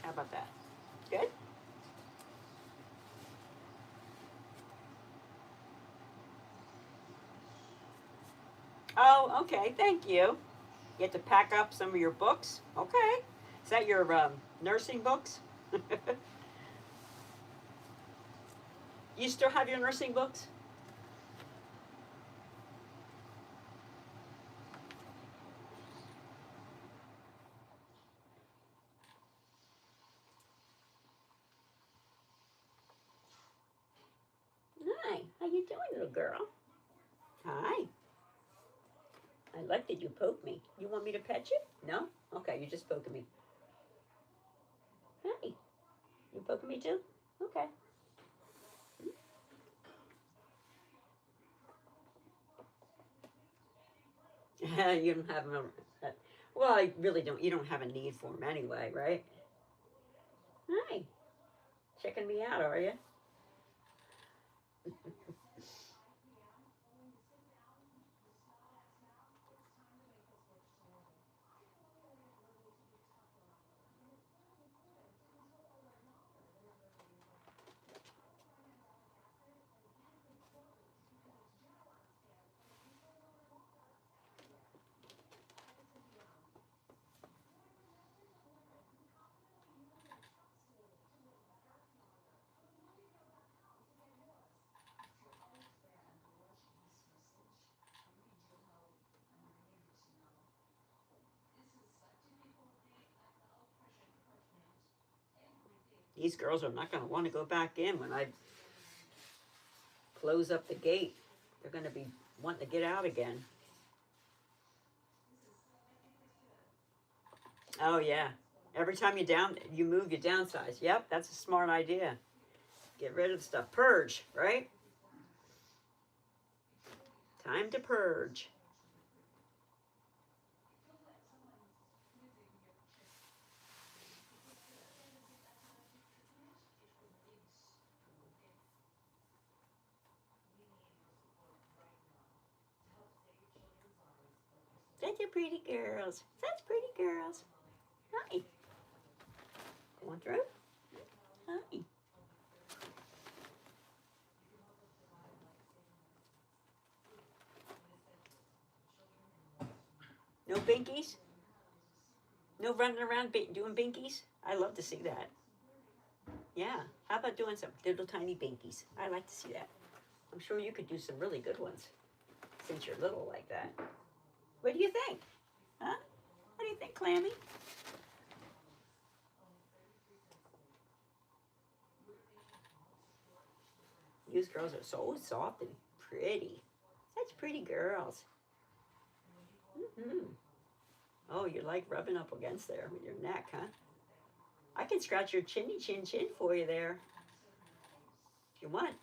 How about that? Good? Oh, okay. Thank you. You have to pack up some of your books? Okay. Is that your nursing books? You still have your nursing books? Hi. How you doing, little girl? Hi. I like that you poke me. You want me to pet you? No? Okay, you're just poking me. Hi. You poking me too? Okay. You don't have them. Well, I really don't. You don't have a need for them anyway, right? Hi. Checking me out, are you? These girls are not going to want to go back in when I close up the gate. They're going to be wanting to get out again. Oh yeah. Every time you move, you downsize. Yep, that's a smart idea. Get rid of stuff. Purge, right? Time to purge. Such a pretty girls. Such pretty girls. Hi. Going through? Hi. No binkies? No running around doing binkies? I love to see that. Yeah. How about doing some little tiny binkies? I like to see that. I'm sure you could do some really good ones since you're little like that. What do you think? Huh? What do you think, Clammy? These girls are so soft and pretty. Such pretty girls. Mm-hmm. Oh, you like rubbing up against there with your neck, huh? I can scratch your chinny chin chin for you there if you want.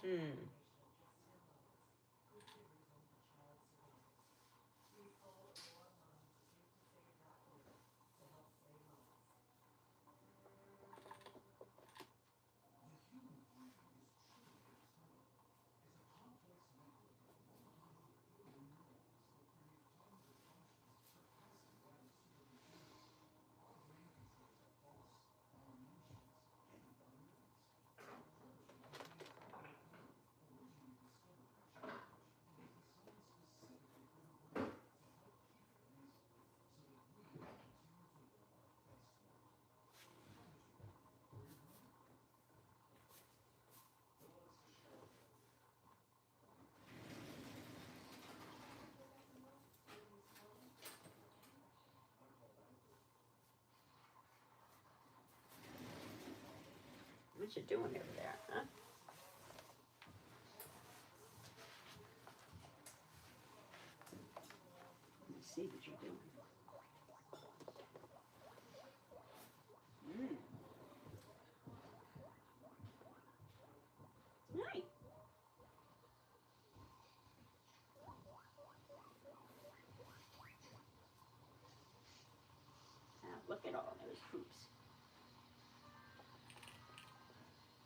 Hmm. What you doing over there, huh? Let me see what you're doing. Nice. Now look at all those poops.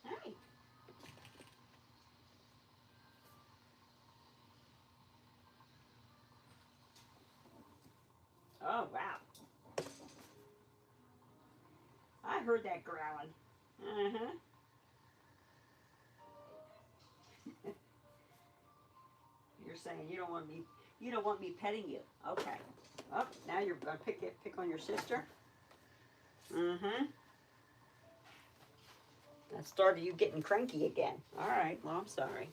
Hey. Oh, wow. I heard that growling. Uh-huh. You're saying you don't want me petting you. Okay. Oh, now you're gonna pick on your sister? Mm-hmm. That started you getting cranky again. All right, well, I'm sorry.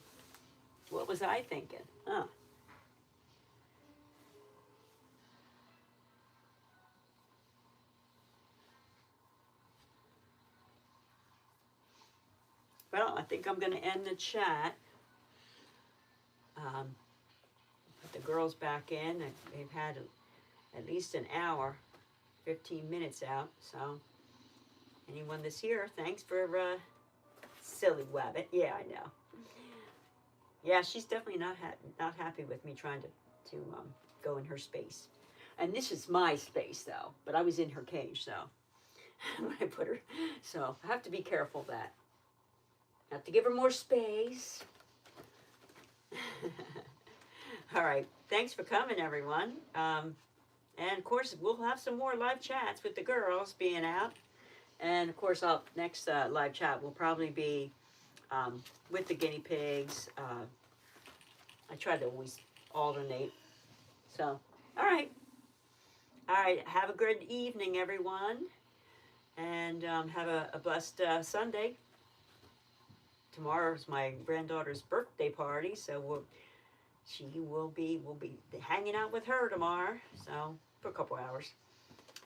What was I thinking? Huh. Well, I think I'm gonna end the chat. Put the girls back in. They've had at least an hour, 15 minutes out. So, anyone that's here, thanks for silly Wabbit. Yeah, I know. Yeah, she's definitely not happy with me trying to go in her space. And this is my space though, but I was in her cage, so when I put her, so I have to be careful of that. I have to give her more space. All right, thanks for coming, everyone. And of course, we'll have some more live chats with the girls being out. And of course, next live chat will probably be with the guinea pigs. I try to always alternate. So, all right. All right. Have a good evening, everyone. And have a blessed Sunday. Tomorrow's my granddaughter's birthday party, so we'll be hanging out with her tomorrow. So for a couple hours.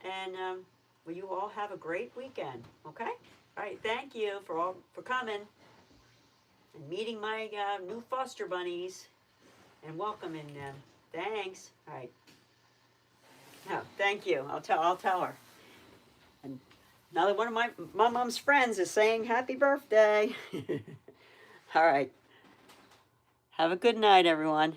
And will you all have a great weekend? Okay. All right. Thank you for coming and meeting my new foster bunnies and welcoming them. Thanks. All right. No, thank you. I'll tell her. And another one of my mom's friends is saying happy birthday. All right. Have a good night, everyone.